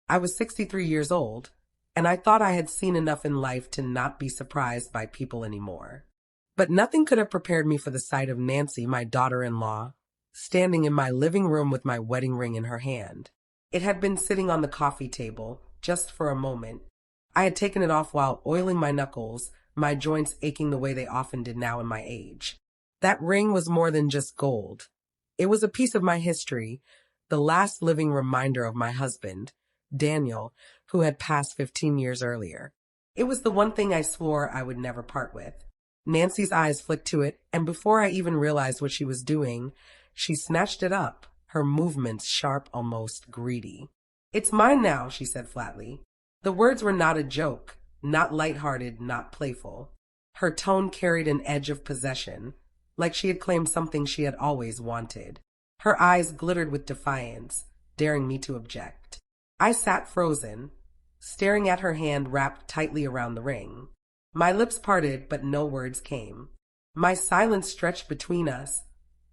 I was 63 years old, and I thought I had seen enough in life to not be surprised by people anymore. But nothing could have prepared me for the sight of Nancy, my daughter-in-law, standing in my living room with my wedding ring in her hand. It had been sitting on the coffee table, just for a moment. I had taken it off while oiling my knuckles, my joints aching the way they often did now in my age. That ring was more than just gold. It was a piece of my history, the last living reminder of my husband, Daniel, who had passed 15 years earlier. It was the one thing I swore I would never part with. Nancy's eyes flicked to it, and before I even realized what she was doing, she snatched it up, her movements sharp, almost greedy. "It's mine now," she said flatly. The words were not a joke, not lighthearted, not playful. Her tone carried an edge of possession, like she had claimed something she had always wanted. Her eyes glittered with defiance, daring me to object. I sat frozen, staring at her hand wrapped tightly around the ring. My lips parted, but no words came. My silence stretched between us,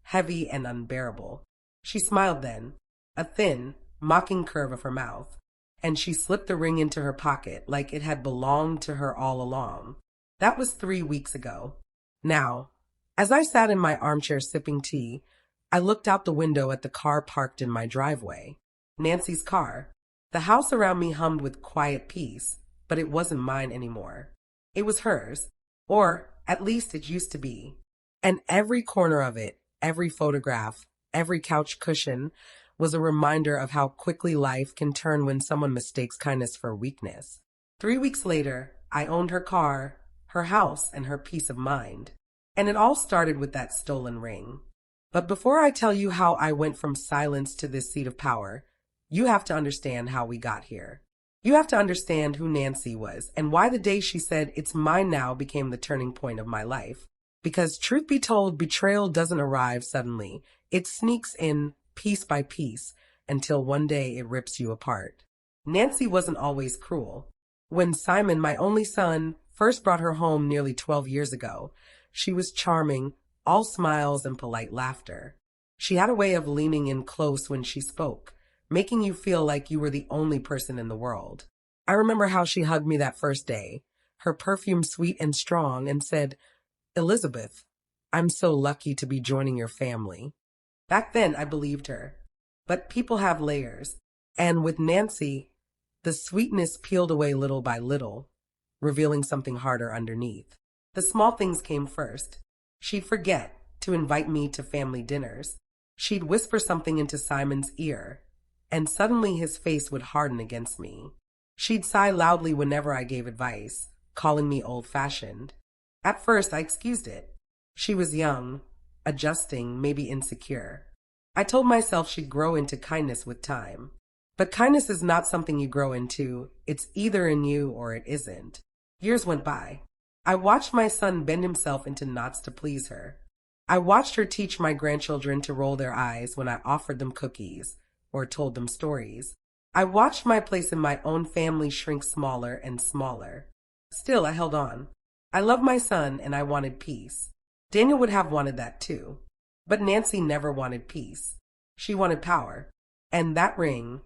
heavy and unbearable. She smiled then, a thin, mocking curve of her mouth, and she slipped the ring into her pocket like it had belonged to her all along. That was 3 weeks ago. Now, as I sat in my armchair sipping tea, I looked out the window at the car parked in my driveway. Nancy's car. The house around me hummed with quiet peace, but it wasn't mine anymore. It was hers, or at least it used to be. And every corner of it, every photograph, every couch cushion was a reminder of how quickly life can turn when someone mistakes kindness for weakness. 3 weeks later, I owned her car, her house, and her peace of mind. And it all started with that stolen ring. But before I tell you how I went from silence to this seat of power, you have to understand how we got here. You have to understand who Nancy was and why the day she said, "It's mine now," became the turning point of my life. Because truth be told, betrayal doesn't arrive suddenly. It sneaks in piece by piece until one day it rips you apart. Nancy wasn't always cruel. When Simon, my only son, first brought her home nearly 12 years ago, she was charming, all smiles and polite laughter. She had a way of leaning in close when she spoke, making you feel like you were the only person in the world. I remember how she hugged me that first day, her perfume sweet and strong, and said, "Elizabeth, I'm so lucky to be joining your family." Back then, I believed her. But people have layers. And with Nancy, the sweetness peeled away little by little, revealing something harder underneath. The small things came first. She'd forget to invite me to family dinners. She'd whisper something into Simon's ear, and suddenly his face would harden against me. She'd sigh loudly whenever I gave advice, calling me old-fashioned. At first, I excused it. She was young, adjusting, maybe insecure. I told myself she'd grow into kindness with time. But kindness is not something you grow into. It's either in you or it isn't. Years went by. I watched my son bend himself into knots to please her. I watched her teach my grandchildren to roll their eyes when I offered them cookies or told them stories. I watched my place in my own family shrink smaller and smaller. Still, I held on. I loved my son and I wanted peace. Daniel would have wanted that too. But Nancy never wanted peace. She wanted power. And that ring,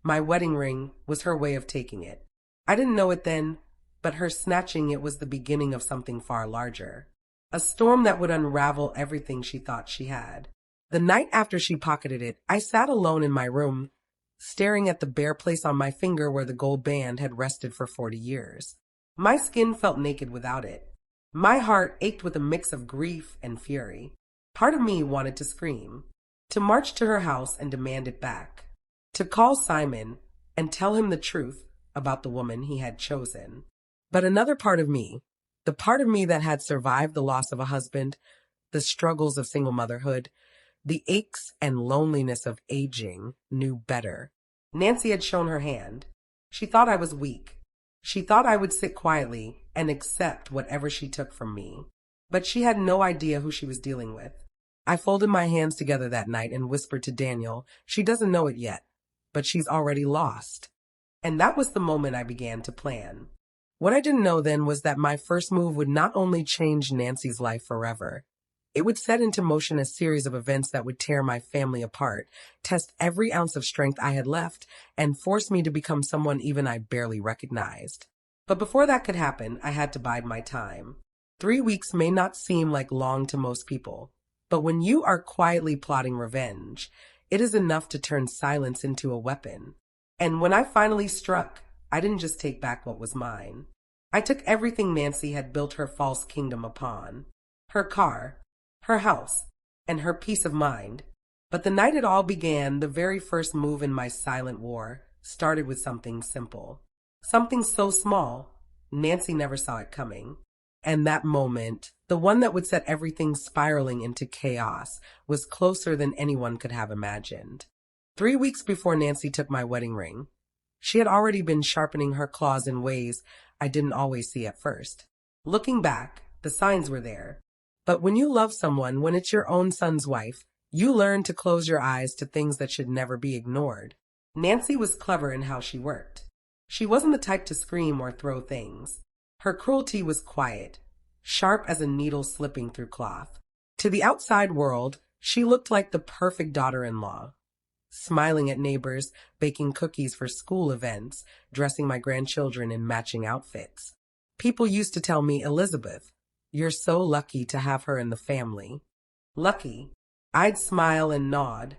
my wedding ring, was her way of taking it. I didn't know it then, but her snatching it was the beginning of something far larger. A storm that would unravel everything she thought she had. The night after she pocketed it, I sat alone in my room, staring at the bare place on my finger where the gold band had rested for 40 years. My skin felt naked without it. My heart ached with a mix of grief and fury. Part of me wanted to scream, to march to her house and demand it back, to call Simon and tell him the truth about the woman he had chosen. But another part of me, the part of me that had survived the loss of a husband, the struggles of single motherhood, the aches and loneliness of aging, knew better. Nancy had shown her hand. She thought I was weak. She thought I would sit quietly and accept whatever she took from me. But she had no idea who she was dealing with. I folded my hands together that night and whispered to Daniel, "She doesn't know it yet, but she's already lost." And that was the moment I began to plan. What I didn't know then was that my first move would not only change Nancy's life forever, It would set into motion a series of events that would tear my family apart, test every ounce of strength I had left, and force me to become someone even I barely recognized. But before that could happen, I had to bide my time. 3 weeks may not seem like long to most people, but when you are quietly plotting revenge, it is enough to turn silence into a weapon. And when I finally struck, I didn't just take back what was mine. I took everything Nancy had built her false kingdom upon. Her car, her house, and her peace of mind. But the night it all began, the very first move in my silent war started with something simple. Something so small, Nancy never saw it coming. And that moment, the one that would set everything spiraling into chaos, was closer than anyone could have imagined. 3 weeks before Nancy took my wedding ring, she had already been sharpening her claws in ways I didn't always see at first. Looking back, the signs were there. But when you love someone, when it's your own son's wife, you learn to close your eyes to things that should never be ignored. Nancy was clever in how she worked. She wasn't the type to scream or throw things. Her cruelty was quiet, sharp as a needle slipping through cloth. To the outside world, she looked like the perfect daughter-in-law. Smiling at neighbors, baking cookies for school events, dressing my grandchildren in matching outfits. People used to tell me, Elizabeth, you're so lucky to have her in the family. Lucky. I'd smile and nod.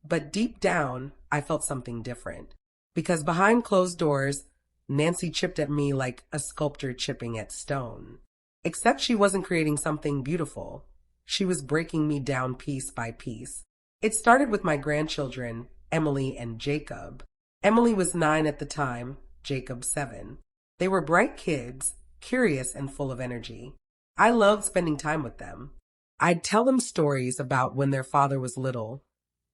But deep down, I felt something different. Because behind closed doors, Nancy chipped at me like a sculptor chipping at stone. Except she wasn't creating something beautiful. She was breaking me down piece by piece. It started with my grandchildren, Emily and Jacob. Emily was 9 at the time, Jacob 7. They were bright kids, curious and full of energy. I loved spending time with them. I'd tell them stories about when their father was little,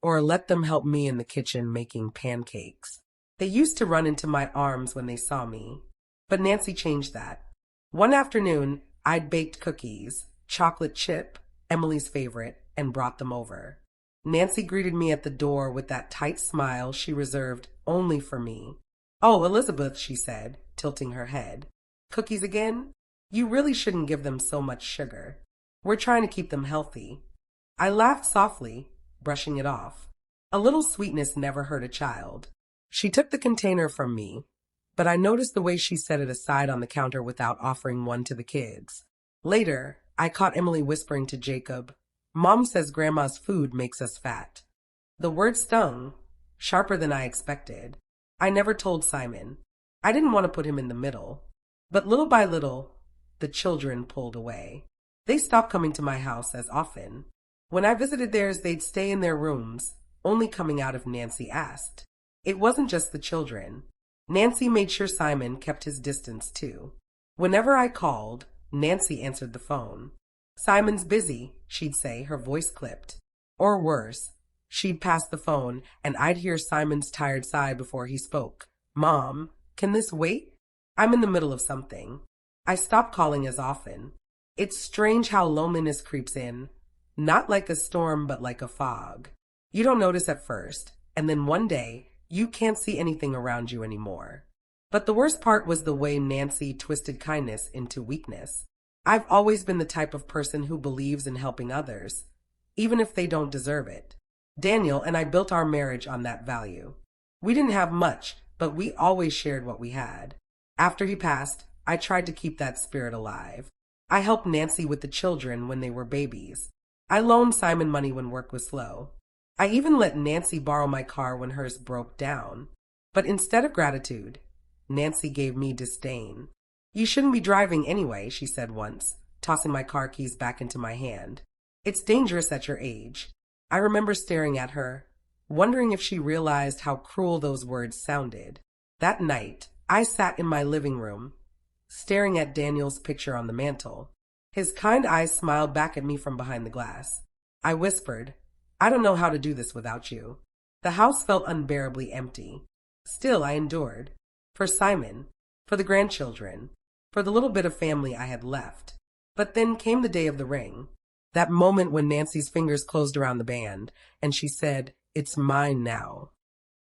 or let them help me in the kitchen making pancakes. They used to run into my arms when they saw me. But Nancy changed that. One afternoon, I'd baked cookies, chocolate chip, Emily's favorite, and brought them over. Nancy greeted me at the door with that tight smile she reserved only for me. Oh, Elizabeth, she said, tilting her head. Cookies again? You really shouldn't give them so much sugar. We're trying to keep them healthy. I laughed softly, brushing it off. A little sweetness never hurt a child. She took the container from me, but I noticed the way she set it aside on the counter without offering one to the kids. Later, I caught Emily whispering to Jacob, Mom says Grandma's food makes us fat. The word stung, sharper than I expected. I never told Simon. I didn't want to put him in the middle. But little by little, the children pulled away. They stopped coming to my house as often. When I visited theirs, they'd stay in their rooms, only coming out if Nancy asked. It wasn't just the children. Nancy made sure Simon kept his distance too. Whenever I called, Nancy answered the phone. Simon's busy, she'd say, her voice clipped. Or worse, she'd pass the phone and I'd hear Simon's tired sigh before he spoke. Mom, can this wait? I'm in the middle of something. I stopped calling as often. It's strange how loneliness creeps in. Not like a storm, but like a fog. You don't notice at first, and then one day, you can't see anything around you anymore. But the worst part was the way Nancy twisted kindness into weakness. I've always been the type of person who believes in helping others, even if they don't deserve it. Daniel and I built our marriage on that value. We didn't have much, but we always shared what we had. After he passed, I tried to keep that spirit alive. I helped Nancy with the children when they were babies. I loaned Simon money when work was slow. I even let Nancy borrow my car when hers broke down. But instead of gratitude, Nancy gave me disdain. You shouldn't be driving anyway, she said once, tossing my car keys back into my hand. It's dangerous at your age. I remember staring at her, wondering if she realized how cruel those words sounded. That night, I sat in my living room, staring at Daniel's picture on the mantel. His kind eyes smiled back at me from behind the glass. I whispered, I don't know how to do this without you. The house felt unbearably empty. Still, I endured. For Simon, for the grandchildren, for the little bit of family I had left. But then came the day of the ring. That moment when Nancy's fingers closed around the band, and she said, It's mine now.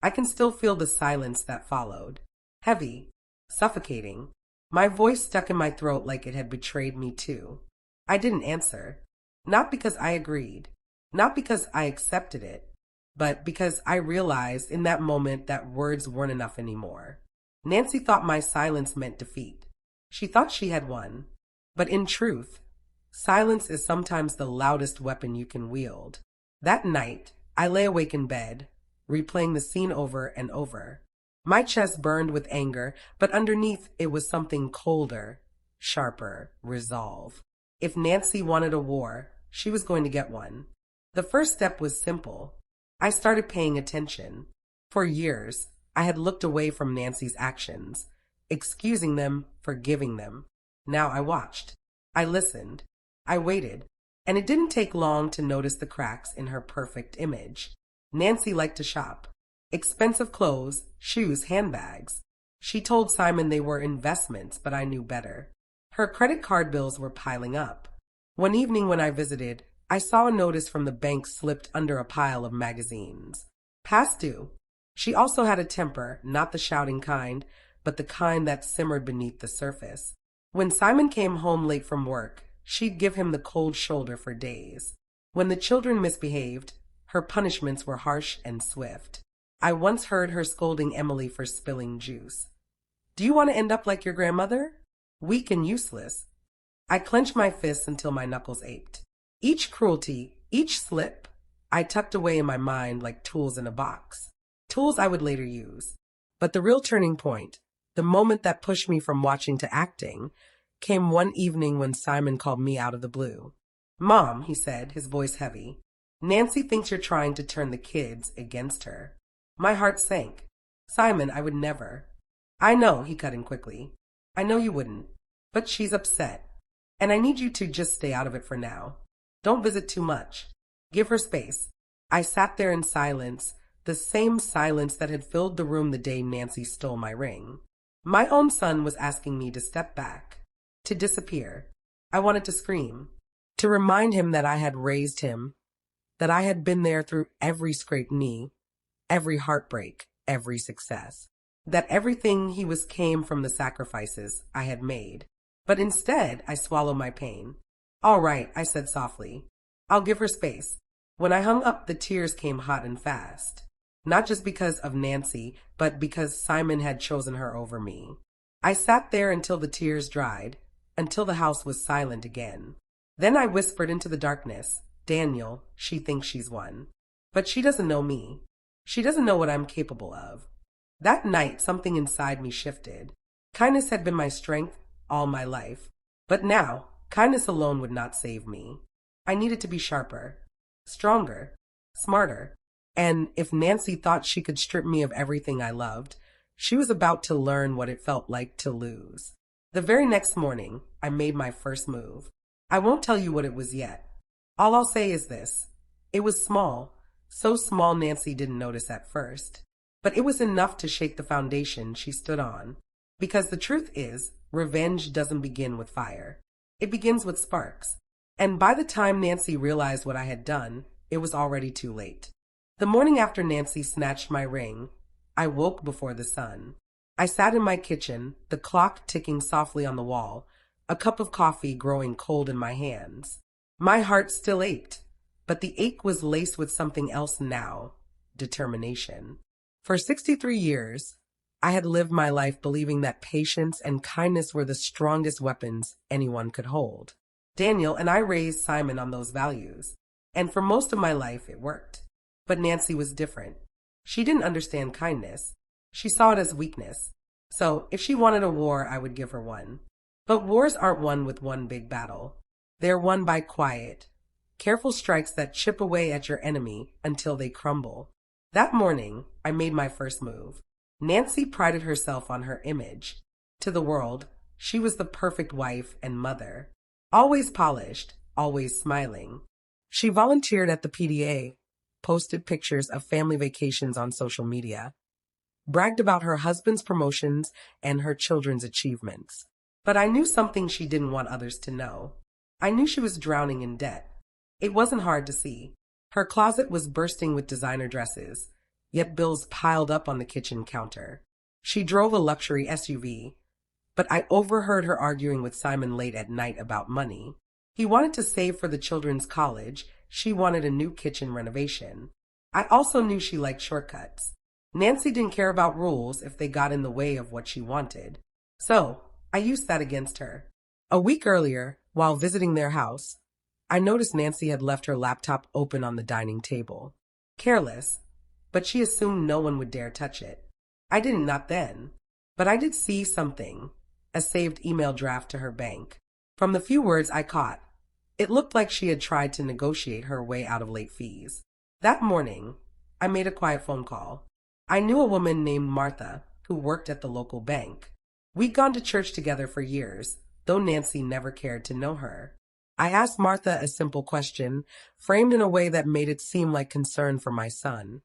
I can still feel the silence that followed. Heavy, suffocating. My voice stuck in my throat like it had betrayed me too. I didn't answer. Not because I agreed, not because I accepted it, but because I realized in that moment that words weren't enough anymore. Nancy thought my silence meant defeat. She thought she had won. But in truth, silence is sometimes the loudest weapon you can wield. That night, I lay awake in bed, replaying the scene over and over. My chest burned with anger, but underneath it was something colder, sharper, resolve. If Nancy wanted a war, she was going to get one. The first step was simple. I started paying attention. For years, I had looked away from Nancy's actions, excusing them, forgiving them. Now I watched. I listened. I waited. And it didn't take long to notice the cracks in her perfect image. Nancy liked to shop. Expensive clothes, shoes, handbags. She told Simon they were investments, but I knew better. Her credit card bills were piling up. One evening when I visited, I saw a notice from the bank slipped under a pile of magazines. Past due. She also had a temper, not the shouting kind, but the kind that simmered beneath the surface. When Simon came home late from work, she'd give him the cold shoulder for days. When the children misbehaved, her punishments were harsh and swift. I once heard her scolding Emily for spilling juice. "Do you want to end up like your grandmother? Weak and useless." I clenched my fists until my knuckles ached. Each cruelty, each slip, I tucked away in my mind like tools in a box. Tools I would later use. But the real turning point, the moment that pushed me from watching to acting, came one evening when Simon called me out of the blue. "Mom," he said, his voice heavy, "Nancy thinks you're trying to turn the kids against her." My heart sank. "Simon, I would never." "I know," he cut in quickly. "I know you wouldn't. But she's upset. And I need you to just stay out of it for now. Don't visit too much. Give her space." I sat there in silence, the same silence that had filled the room the day Nancy stole my ring. My own son was asking me to step back, to disappear. I wanted to scream, to remind him that I had raised him, that I had been there through every scraped knee, every heartbreak, every success, that everything he was came from the sacrifices I had made. But instead, I swallowed my pain. "All right," I said softly. "I'll give her space." When I hung up, the tears came hot and fast. Not just because of Nancy, but because Simon had chosen her over me. I sat there until the tears dried, until the house was silent again. Then I whispered into the darkness, "Daniel, she thinks she's won. But she doesn't know me. She doesn't know what I'm capable of." That night, something inside me shifted. Kindness had been my strength all my life. But now, kindness alone would not save me. I needed to be sharper, stronger, smarter. And if Nancy thought she could strip me of everything I loved, she was about to learn what it felt like to lose. The very next morning, I made my first move. I won't tell you what it was yet. All I'll say is this. It was small, so small Nancy didn't notice at first. But it was enough to shake the foundation she stood on. Because the truth is, revenge doesn't begin with fire. It begins with sparks. And by the time Nancy realized what I had done, it was already too late. The morning after Nancy snatched my ring, I woke before the sun. I sat in my kitchen, the clock ticking softly on the wall, a cup of coffee growing cold in my hands. My heart still ached, but the ache was laced with something else now, determination. For 63 years, I had lived my life believing that patience and kindness were the strongest weapons anyone could hold. Daniel and I raised Simon on those values, and for most of my life it worked. But Nancy was different. She didn't understand kindness. She saw it as weakness. So if she wanted a war, I would give her one. But wars aren't won with one big battle. They're won by quiet, careful strikes that chip away at your enemy until they crumble. That morning, I made my first move. Nancy prided herself on her image. To the world, she was the perfect wife and mother. Always polished, always smiling. She volunteered at the PDA, posted pictures of family vacations on social media, bragged about her husband's promotions and her children's achievements. But I knew something she didn't want others to know. I knew she was drowning in debt. It wasn't hard to see. Her closet was bursting with designer dresses, yet bills piled up on the kitchen counter. She drove a luxury SUV, but I overheard her arguing with Simon late at night about money. He wanted to save for the children's college. She wanted a new kitchen renovation. I also knew she liked shortcuts. Nancy didn't care about rules if they got in the way of what she wanted. So, I used that against her. A week earlier, while visiting their house, I noticed Nancy had left her laptop open on the dining table. Careless, but she assumed no one would dare touch it. I didn't, not then. But I did see something, a saved email draft to her bank. From the few words I caught, it looked like she had tried to negotiate her way out of late fees. That morning, I made a quiet phone call. I knew a woman named Martha who worked at the local bank. We'd gone to church together for years, though Nancy never cared to know her. I asked Martha a simple question, framed in a way that made it seem like concern for my son.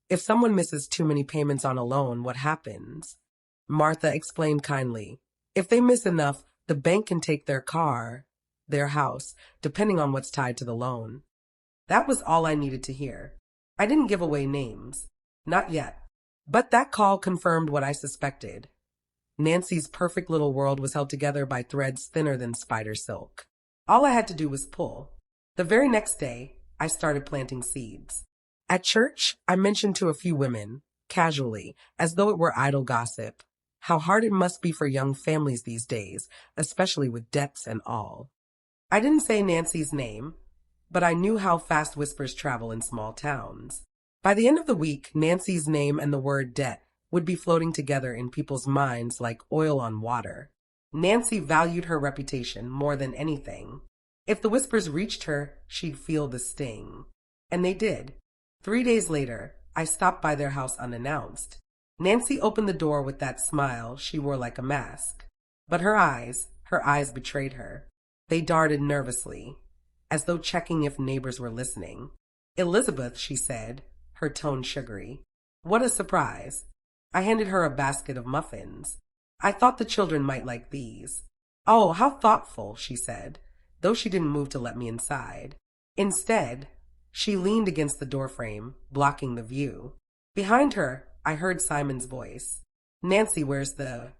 If someone misses too many payments on a loan, what happens? Martha explained kindly. If they miss enough, the bank can take their car, their house, depending on what's tied to the loan. That was all I needed to hear. I didn't give away names. Not yet. But that call confirmed what I suspected. Nancy's perfect little world was held together by threads thinner than spider silk. All I had to do was pull. The very next day, I started planting seeds. At church, I mentioned to a few women, casually, as though it were idle gossip, how hard it must be for young families these days, especially with debts and all. I didn't say Nancy's name, but I knew how fast whispers travel in small towns. By the end of the week, Nancy's name and the word debt would be floating together in people's minds like oil on water. Nancy valued her reputation more than anything. If the whispers reached her, she'd feel the sting. And they did. 3 days later, I stopped by their house unannounced. Nancy opened the door with that smile she wore like a mask. But her eyes betrayed her. They darted nervously, as though checking if neighbors were listening. "Elizabeth," she said, her tone sugary. "What a surprise." I handed her a basket of muffins. "I thought the children might like these." "Oh, how thoughtful," she said, though she didn't move to let me inside. Instead, she leaned against the doorframe, blocking the view. Behind her, I heard Simon's voice. "Nancy, where's the—"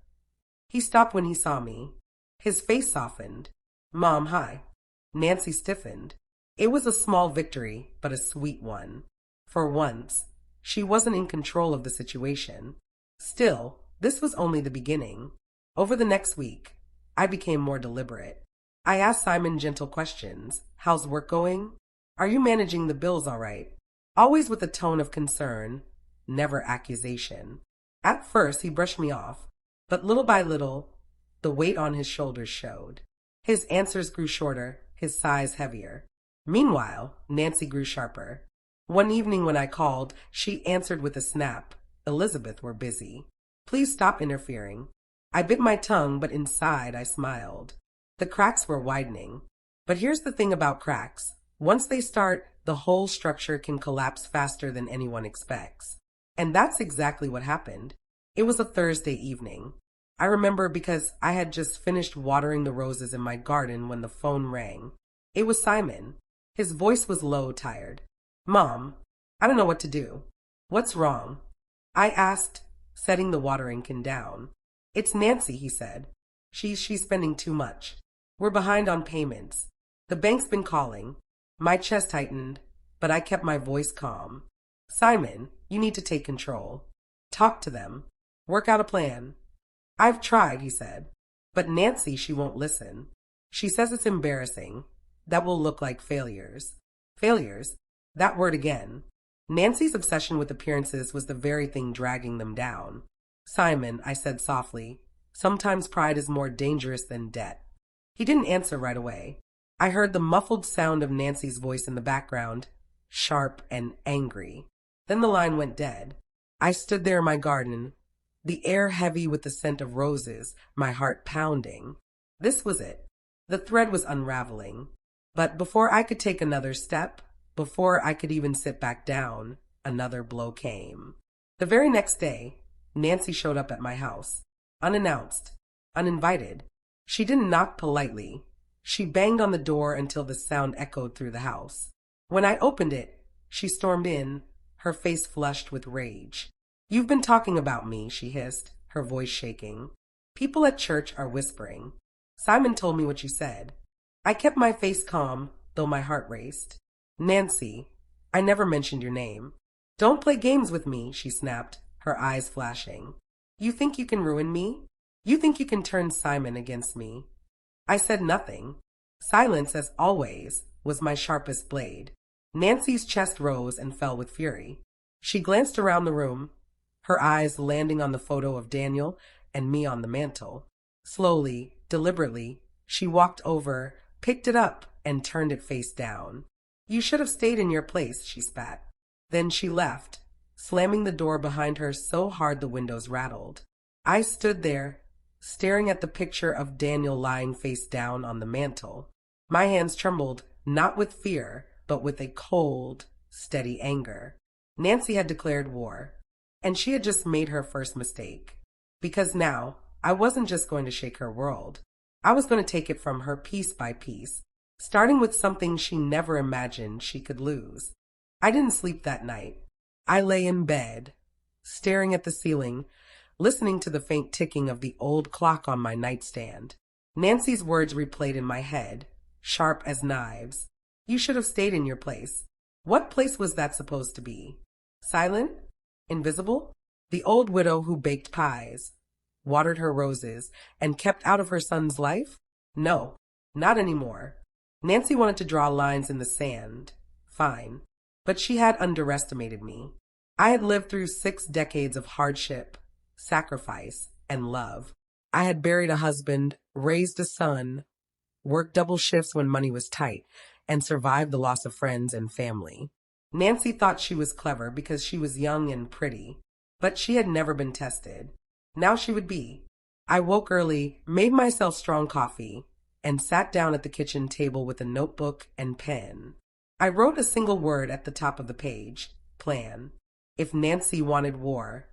He stopped when he saw me. His face softened. "Mom, hi." Nancy stiffened. It was a small victory, but a sweet one. For once, she wasn't in control of the situation. Still, this was only the beginning. Over the next week, I became more deliberate. I asked Simon gentle questions. "How's work going? Are you managing the bills all right?" Always with a tone of concern, never accusation. At first, he brushed me off, but little by little, the weight on his shoulders showed. His answers grew shorter, his sighs heavier. Meanwhile, Nancy grew sharper. One evening when I called, she answered with a snap. "Elizabeth, we're busy. Please stop interfering." I bit my tongue, but inside I smiled. The cracks were widening. But here's the thing about cracks. Once they start, the whole structure can collapse faster than anyone expects. And that's exactly what happened. It was a Thursday evening. I remember because I had just finished watering the roses in my garden when the phone rang. It was Simon. His voice was low, tired. "Mom, I don't know what to do." "What's wrong?" I asked, setting the watering can down. "It's Nancy," he said. She's spending too much. We're behind on payments. The bank's been calling." My chest tightened, but I kept my voice calm. "Simon, you need to take control. Talk to them. Work out a plan." "I've tried," he said. "But Nancy, she won't listen. She says it's embarrassing. That will look like failures." Failures? That word again. Nancy's obsession with appearances was the very thing dragging them down. "Simon," I said softly, "sometimes pride is more dangerous than debt." He didn't answer right away. I heard the muffled sound of Nancy's voice in the background, sharp and angry. Then the line went dead. I stood there in my garden, the air heavy with the scent of roses, my heart pounding. This was it. The thread was unraveling. But before I could take another step, before I could even sit back down, another blow came. The very next day, Nancy showed up at my house, unannounced, uninvited. She didn't knock politely. She banged on the door until the sound echoed through the house. When I opened it, she stormed in, her face flushed with rage. "You've been talking about me," she hissed, her voice shaking. "People at church are whispering. Simon told me what you said." I kept my face calm, though my heart raced. Nancy, I never mentioned your name. Don't play games with me, she snapped, her eyes flashing. You think you can ruin me? You think you can turn Simon against me? I said nothing. Silence, as always, was my sharpest blade. Nancy's chest rose and fell with fury. She glanced around the room, her eyes landing on the photo of Daniel and me on the mantel. Slowly, deliberately, she walked over, picked it up, and turned it face down. You should have stayed in your place, she spat. Then she left, slamming the door behind her so hard the windows rattled. I stood there, staring at the picture of Daniel lying face down on the mantel. My hands trembled, not with fear, but with a cold, steady anger. Nancy had declared war, and she had just made her first mistake. Because now, I wasn't just going to shake her world. I was going to take it from her piece by piece, starting with something she never imagined she could lose. I didn't sleep that night. I lay in bed, staring at the ceiling, listening to the faint ticking of the old clock on my nightstand. Nancy's words replayed in my head, sharp as knives. You should have stayed in your place. What place was that supposed to be? Silent? Invisible? The old widow who baked pies, watered her roses, and kept out of her son's life? No, not anymore. Nancy wanted to draw lines in the sand. Fine. But she had underestimated me. I had lived through 6 decades of hardship, sacrifice, and love. I had buried a husband, raised a son, worked double shifts when money was tight, and survived the loss of friends and family. Nancy thought she was clever because she was young and pretty, but she had never been tested. Now she would be. I woke early, made myself strong coffee, and sat down at the kitchen table with a notebook and pen. I wrote a single word at the top of the page: plan. If Nancy wanted war,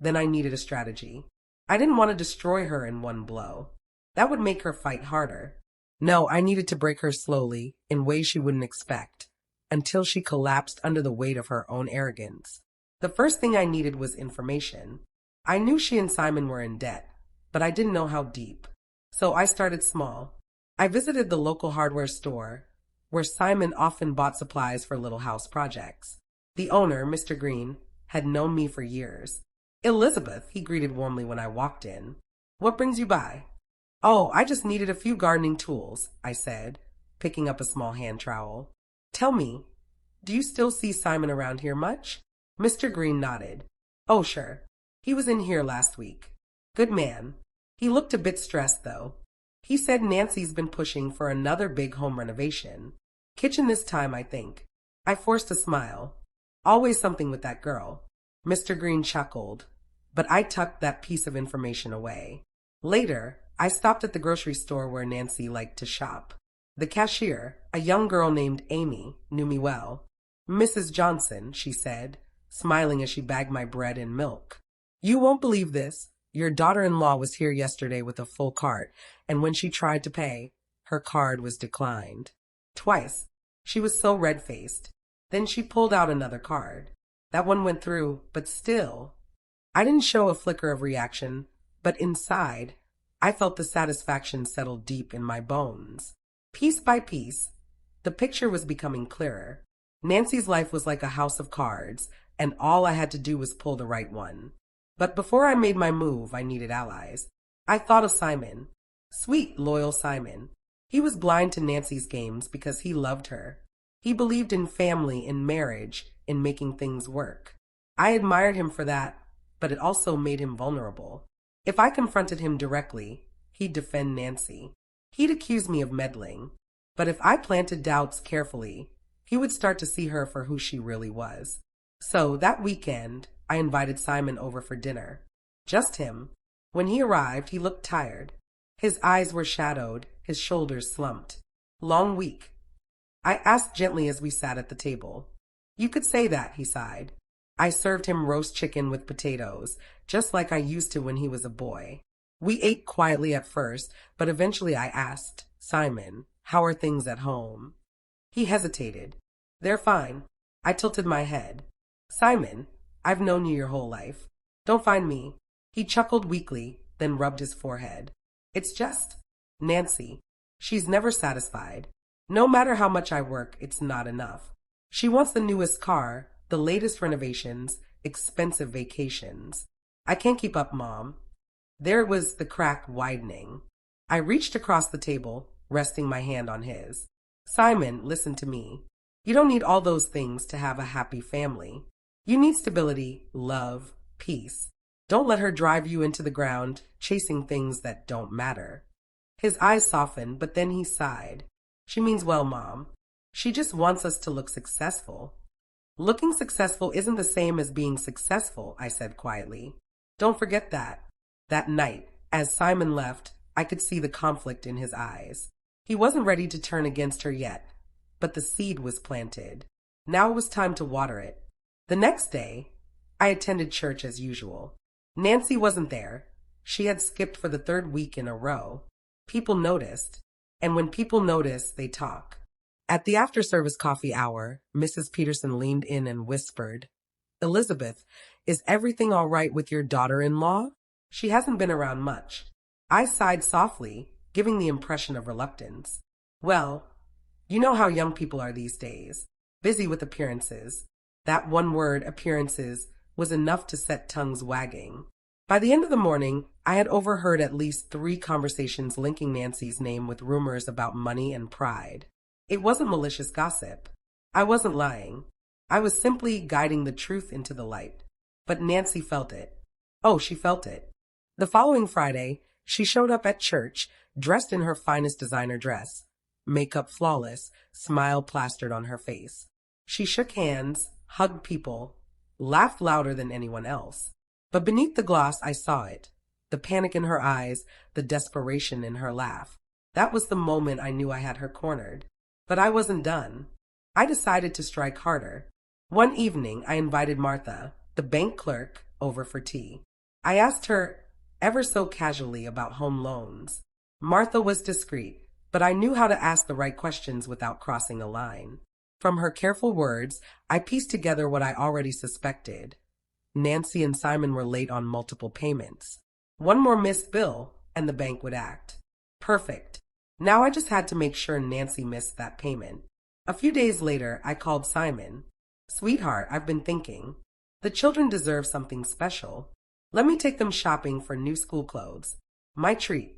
then I needed a strategy. I didn't want to destroy her in one blow. That would make her fight harder. No, I needed to break her slowly, in ways she wouldn't expect, until she collapsed under the weight of her own arrogance. The first thing I needed was information. I knew she and Simon were in debt, but I didn't know how deep. So I started small. I visited the local hardware store, where Simon often bought supplies for little house projects. The owner, Mr. Green, had known me for years. Elizabeth, he greeted warmly when I walked in. What brings you by? Oh, I just needed a few gardening tools, I said, picking up a small hand trowel. Tell me, do you still see Simon around here much? Mr. Green nodded. Oh, sure. He was in here last week. Good man. He looked a bit stressed, though. He said Nancy's been pushing for another big home renovation. Kitchen this time, I think. I forced a smile. Always something with that girl. Mr. Green chuckled, but I tucked that piece of information away. Later, I stopped at the grocery store where Nancy liked to shop. The cashier, a young girl named Amy, knew me well. Mrs. Johnson, she said, smiling as she bagged my bread and milk. You won't believe this. Your daughter-in-law was here yesterday with a full cart, and when she tried to pay, her card was declined. Twice. She was so red-faced. Then she pulled out another card. That one went through, but still. I didn't show a flicker of reaction, but inside, I felt the satisfaction settle deep in my bones. Piece by piece, the picture was becoming clearer. Nancy's life was like a house of cards, and all I had to do was pull the right one. But before I made my move, I needed allies. I thought of Simon. Sweet, loyal Simon. He was blind to Nancy's games because he loved her. He believed in family, in marriage, in making things work. I admired him for that, but it also made him vulnerable. If I confronted him directly, he'd defend Nancy. He'd accuse me of meddling. But if I planted doubts carefully, he would start to see her for who she really was. So that weekend, I invited Simon over for dinner. Just him. When he arrived, he looked tired. His eyes were shadowed, his shoulders slumped. Long week. I asked gently as we sat at the table. You could say that, he sighed. I served him roast chicken with potatoes, just like I used to when he was a boy. We ate quietly at first, but eventually I asked, Simon, how are things at home? He hesitated. They're fine. I tilted my head. Simon, I've known you your whole life. Don't find me. He chuckled weakly, then rubbed his forehead. It's just Nancy. She's never satisfied. No matter how much I work, it's not enough. She wants the newest car, the latest renovations, expensive vacations. I can't keep up, Mom. There was the crack widening. I reached across the table, resting my hand on his. Simon, listen to me. You don't need all those things to have a happy family. You need stability, love, peace. Don't let her drive you into the ground, chasing things that don't matter. His eyes softened, but then he sighed. She means well, Mom. She just wants us to look successful. Looking successful isn't the same as being successful, I said quietly. Don't forget that. That night, as Simon left, I could see the conflict in his eyes. He wasn't ready to turn against her yet, but the seed was planted. Now it was time to water it. The next day, I attended church as usual. Nancy wasn't there. She had skipped for the third week in a row. People noticed, and when people notice, they talk. At the after-service coffee hour, Mrs. Peterson leaned in and whispered, Elizabeth, is everything all right with your daughter-in-law? She hasn't been around much. I sighed softly, giving the impression of reluctance. Well, you know how young people are these days, busy with appearances. That one word, appearances, was enough to set tongues wagging. By the end of the morning, I had overheard at least 3 conversations linking Nancy's name with rumors about money and pride. It wasn't malicious gossip. I wasn't lying. I was simply guiding the truth into the light. But Nancy felt it. Oh, she felt it. The following Friday, she showed up at church, dressed in her finest designer dress, makeup flawless, smile plastered on her face. She shook hands, hugged people, laughed louder than anyone else. But beneath the gloss, I saw it. The panic in her eyes, the desperation in her laugh. That was the moment I knew I had her cornered. But I wasn't done. I decided to strike harder. One evening, I invited Martha, the bank clerk, over for tea. I asked her, ever so casually, about home loans. Martha was discreet, but I knew how to ask the right questions without crossing a line. From her careful words, I pieced together what I already suspected. Nancy and Simon were late on multiple payments. One more missed bill, and the bank would act. Perfect. Now I just had to make sure Nancy missed that payment. A few days later, I called Simon. Sweetheart, I've been thinking. The children deserve something special. Let me take them shopping for new school clothes. My treat.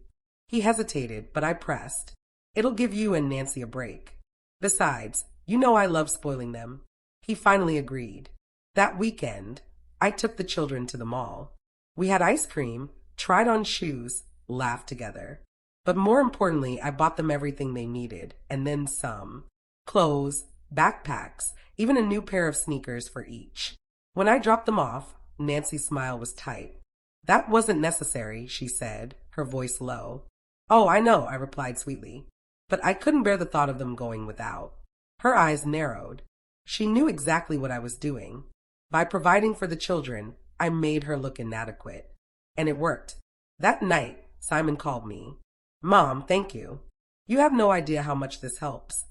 He hesitated, but I pressed. It'll give you and Nancy a break. Besides, you know I love spoiling them. He finally agreed. That weekend, I took the children to the mall. We had ice cream, tried on shoes, laughed together. But more importantly, I bought them everything they needed, and then some. Clothes, backpacks, even a new pair of sneakers for each. When I dropped them off, Nancy's smile was tight. That wasn't necessary, she said, her voice low. Oh, I know, I replied sweetly. But I couldn't bear the thought of them going without. Her eyes narrowed. She knew exactly what I was doing. By providing for the children, I made her look inadequate. And it worked. That night, Simon called me. Mom, thank you. You have no idea how much this helps.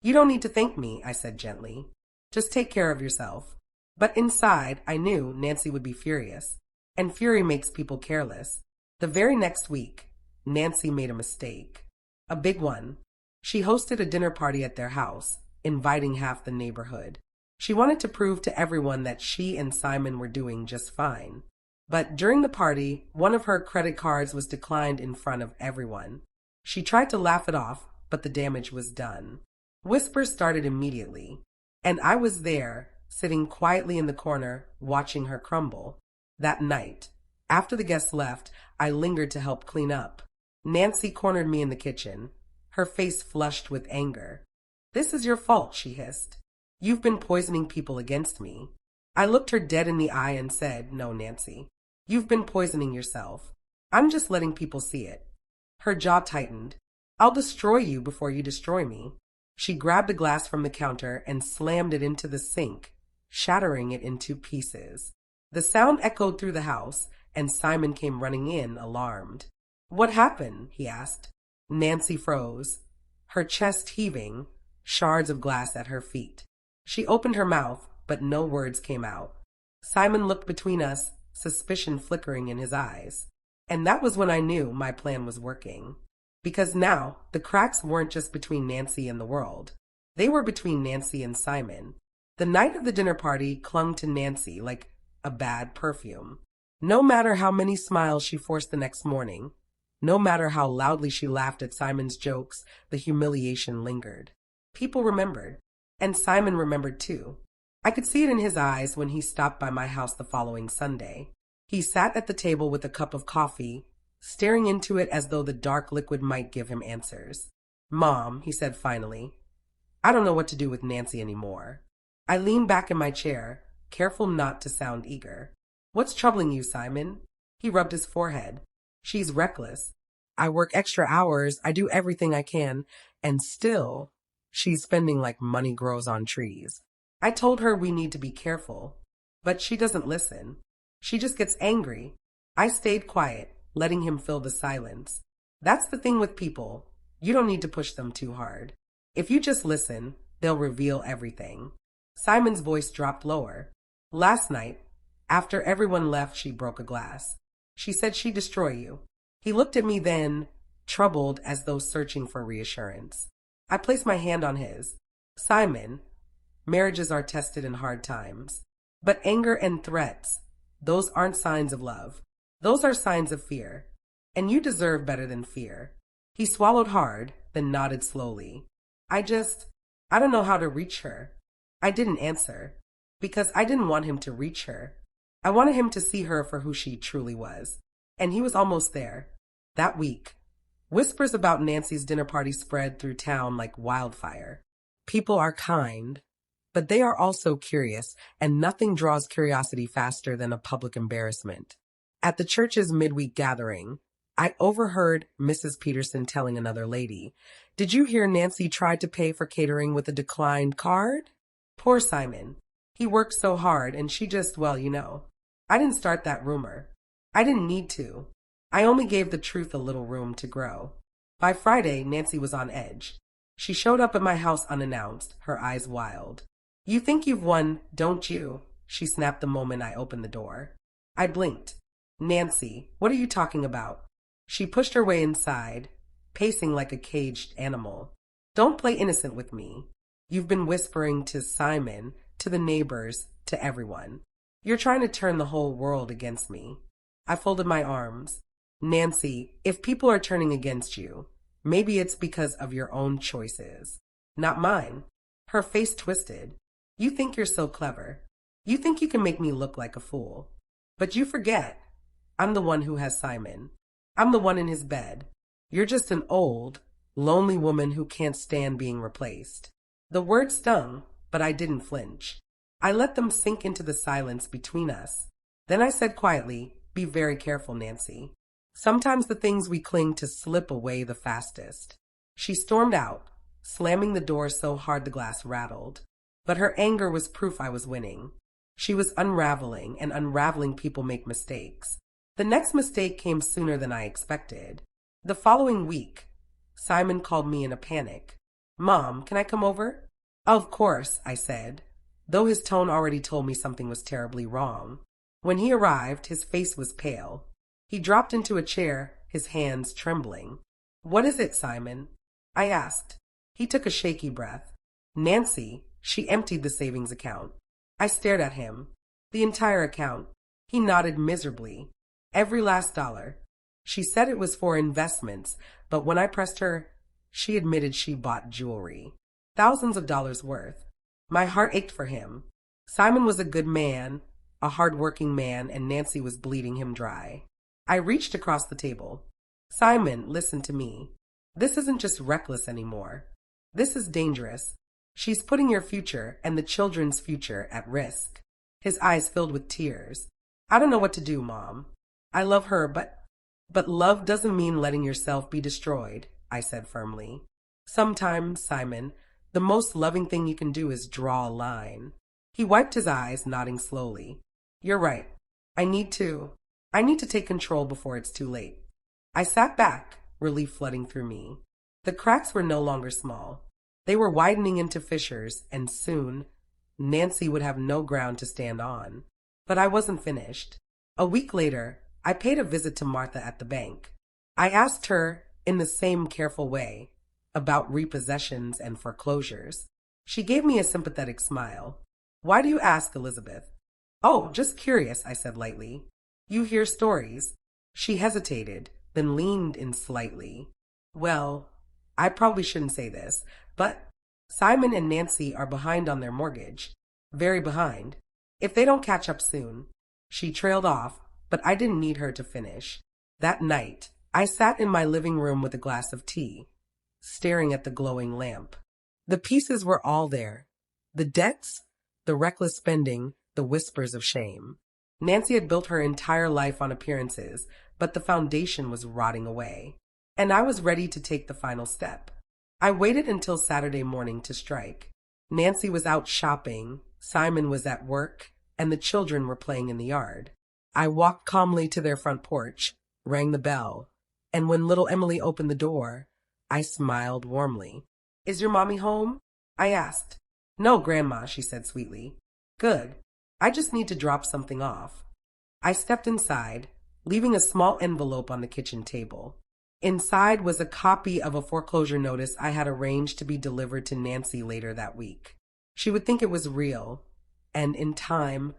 You don't need to thank me, I said gently. Just take care of yourself. But inside, I knew Nancy would be furious. And fury makes people careless. The very next week, Nancy made a mistake. A big one. She hosted a dinner party at their house, inviting half the neighborhood. She wanted to prove to everyone that she and Simon were doing just fine. But during the party, one of her credit cards was declined in front of everyone. She tried to laugh it off, but the damage was done. Whispers started immediately, and I was there, sitting quietly in the corner, watching her crumble. That night, after the guests left, I lingered to help clean up. Nancy cornered me in the kitchen, her face flushed with anger. This is your fault, she hissed. You've been poisoning people against me. I looked her dead in the eye and said, No, Nancy. You've been poisoning yourself. I'm just letting people see it. Her jaw tightened. I'll destroy you before you destroy me. She grabbed a glass from the counter and slammed it into the sink, shattering it into pieces. The sound echoed through the house, and Simon came running in, alarmed. What happened? He asked. Nancy froze, her chest heaving, shards of glass at her feet. She opened her mouth, but no words came out. Simon looked between us, suspicion flickering in his eyes. And that was when I knew my plan was working. Because now, the cracks weren't just between Nancy and the world. They were between Nancy and Simon. The night of the dinner party clung to Nancy like a bad perfume. No matter how many smiles she forced the next morning, no matter how loudly she laughed at Simon's jokes, the humiliation lingered. People remembered, and Simon remembered too. I could see it in his eyes when he stopped by my house the following Sunday. He sat at the table with a cup of coffee, staring into it as though the dark liquid might give him answers. "Mom," he said finally, "I don't know what to do with Nancy anymore." I leaned back in my chair, careful not to sound eager. "What's troubling you, Simon?" He rubbed his forehead. "She's reckless. I work extra hours, I do everything I can, and still, she's spending like money grows on trees. I told her we need to be careful, but she doesn't listen. She just gets angry." I stayed quiet, letting him fill the silence. That's the thing with people. You don't need to push them too hard. If you just listen, they'll reveal everything. Simon's voice dropped lower. "Last night, after everyone left, she broke a glass. She said she'd destroy you." He looked at me then, troubled as though searching for reassurance. I placed my hand on his. "Simon, marriages are tested in hard times. But anger and threats, those aren't signs of love. Those are signs of fear. And you deserve better than fear." He swallowed hard, then nodded slowly. I don't know how to reach her." I didn't answer, because I didn't want him to reach her. I wanted him to see her for who she truly was. And he was almost there. That week, whispers about Nancy's dinner party spread through town like wildfire. People are kind, but they are also curious, and nothing draws curiosity faster than a public embarrassment. At the church's midweek gathering, I overheard Mrs. Peterson telling another lady, "Did you hear Nancy tried to pay for catering with a declined card? Poor Simon. He worked so hard and she just, well, you know." I didn't start that rumor. I didn't need to. I only gave the truth a little room to grow. By Friday, Nancy was on edge. She showed up at my house unannounced, her eyes wild. "You think you've won, don't you?" she snapped the moment I opened the door. I blinked. "Nancy, what are you talking about?" She pushed her way inside, pacing like a caged animal. "Don't play innocent with me. You've been whispering to Simon, to the neighbors, to everyone. You're trying to turn the whole world against me." I folded my arms. "Nancy, if people are turning against you, maybe it's because of your own choices, not mine." Her face twisted. "You think you're so clever. You think you can make me look like a fool. But you forget, I'm the one who has Simon. I'm the one in his bed. You're just an old, lonely woman who can't stand being replaced." The words stung, but I didn't flinch. I let them sink into the silence between us. Then I said quietly, "Be very careful, Nancy. Sometimes the things we cling to slip away the fastest." She stormed out, slamming the door so hard the glass rattled. But her anger was proof I was winning. She was unraveling, and unraveling people make mistakes. The next mistake came sooner than I expected. The following week, Simon called me in a panic. "Mom, can I come over?" "Of course," I said, though his tone already told me something was terribly wrong. When he arrived, his face was pale. He dropped into a chair, his hands trembling. "What is it, Simon?" I asked. He took a shaky breath. "Nancy, she emptied the savings account." I stared at him. "The entire account." He nodded miserably. "Every last dollar. She said it was for investments, but when I pressed her, she admitted she bought jewelry. Thousands of dollars worth." My heart ached for him. Simon was a good man, a hard-working man, and Nancy was bleeding him dry. I reached across the table. "Simon, listen to me. This isn't just reckless anymore. This is dangerous. She's putting your future and the children's future at risk." His eyes filled with tears. "I don't know what to do, Mom. I love her, but love doesn't mean letting yourself be destroyed," I said firmly. "Sometimes, Simon, the most loving thing you can do is draw a line." He wiped his eyes, nodding slowly. "You're right. I need to take control before it's too late." I sat back, relief flooding through me. The cracks were no longer small. They were widening into fissures, and soon, Nancy would have no ground to stand on. But I wasn't finished. A week later, I paid a visit to Martha at the bank. I asked her in the same careful way, about repossessions and foreclosures. She gave me a sympathetic smile. Why do you ask, Elizabeth? Oh, just curious, I said lightly. You hear stories. She hesitated, then leaned in slightly. Well, I probably shouldn't say this, but Simon and Nancy are behind on their mortgage. Very behind. If they don't catch up soon. She trailed off, but I didn't need her to finish. That night, I sat in my living room with a glass of tea, staring at the glowing lamp. The pieces were all there. The debts, the reckless spending, the whispers of shame. Nancy had built her entire life on appearances, but the foundation was rotting away. And I was ready to take the final step. I waited until Saturday morning to strike. Nancy was out shopping, Simon was at work, and the children were playing in the yard. I walked calmly to their front porch, rang the bell, and when little Emily opened the door, I smiled warmly. Is your mommy home? I asked. No, Grandma, she said sweetly. Good. I just need to drop something off. I stepped inside, leaving a small envelope on the kitchen table. Inside was a copy of a foreclosure notice I had arranged to be delivered to Nancy later that week. She would think it was real, and in time,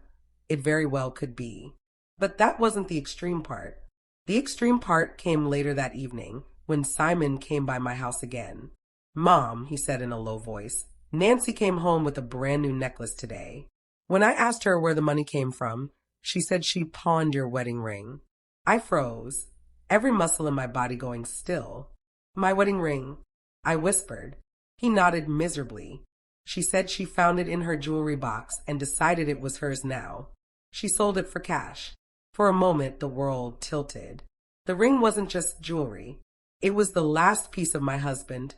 it very well could be. But that wasn't the extreme part. The extreme part came later that evening, when Simon came by my house again. Mom, he said in a low voice, Nancy came home with a brand new necklace today. When I asked her where the money came from, she said she pawned your wedding ring. I froze, every muscle in my body going still. My wedding ring, I whispered. He nodded miserably. She said she found it in her jewelry box and decided it was hers now. She sold it for cash. For a moment, the world tilted. The ring wasn't just jewelry. It was the last piece of my husband,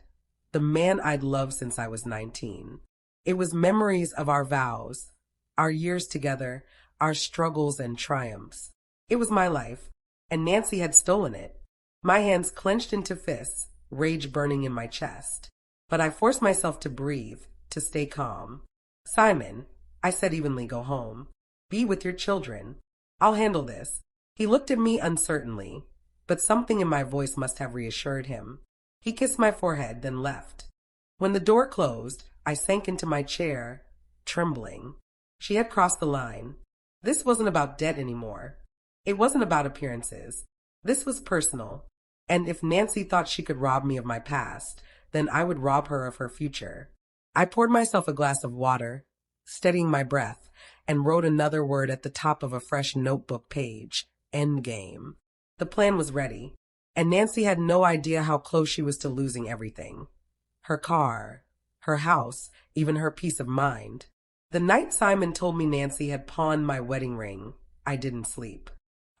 the man I'd loved since I was 19. It was memories of our vows, our years together, our struggles and triumphs. It was my life, and Nancy had stolen it. My hands clenched into fists, rage burning in my chest. But I forced myself to breathe, to stay calm. Simon, I said evenly, go home. Be with your children. I'll handle this. He looked at me uncertainly, but something in my voice must have reassured him. He kissed my forehead, then left. When the door closed, I sank into my chair, trembling. She had crossed the line. This wasn't about debt anymore. It wasn't about appearances. This was personal. And if Nancy thought she could rob me of my past, then I would rob her of her future. I poured myself a glass of water, steadying my breath, and wrote another word at the top of a fresh notebook page, Endgame. The plan was ready, and Nancy had no idea how close she was to losing everything. Her car, her house, even her peace of mind. The night Simon told me Nancy had pawned my wedding ring, I didn't sleep.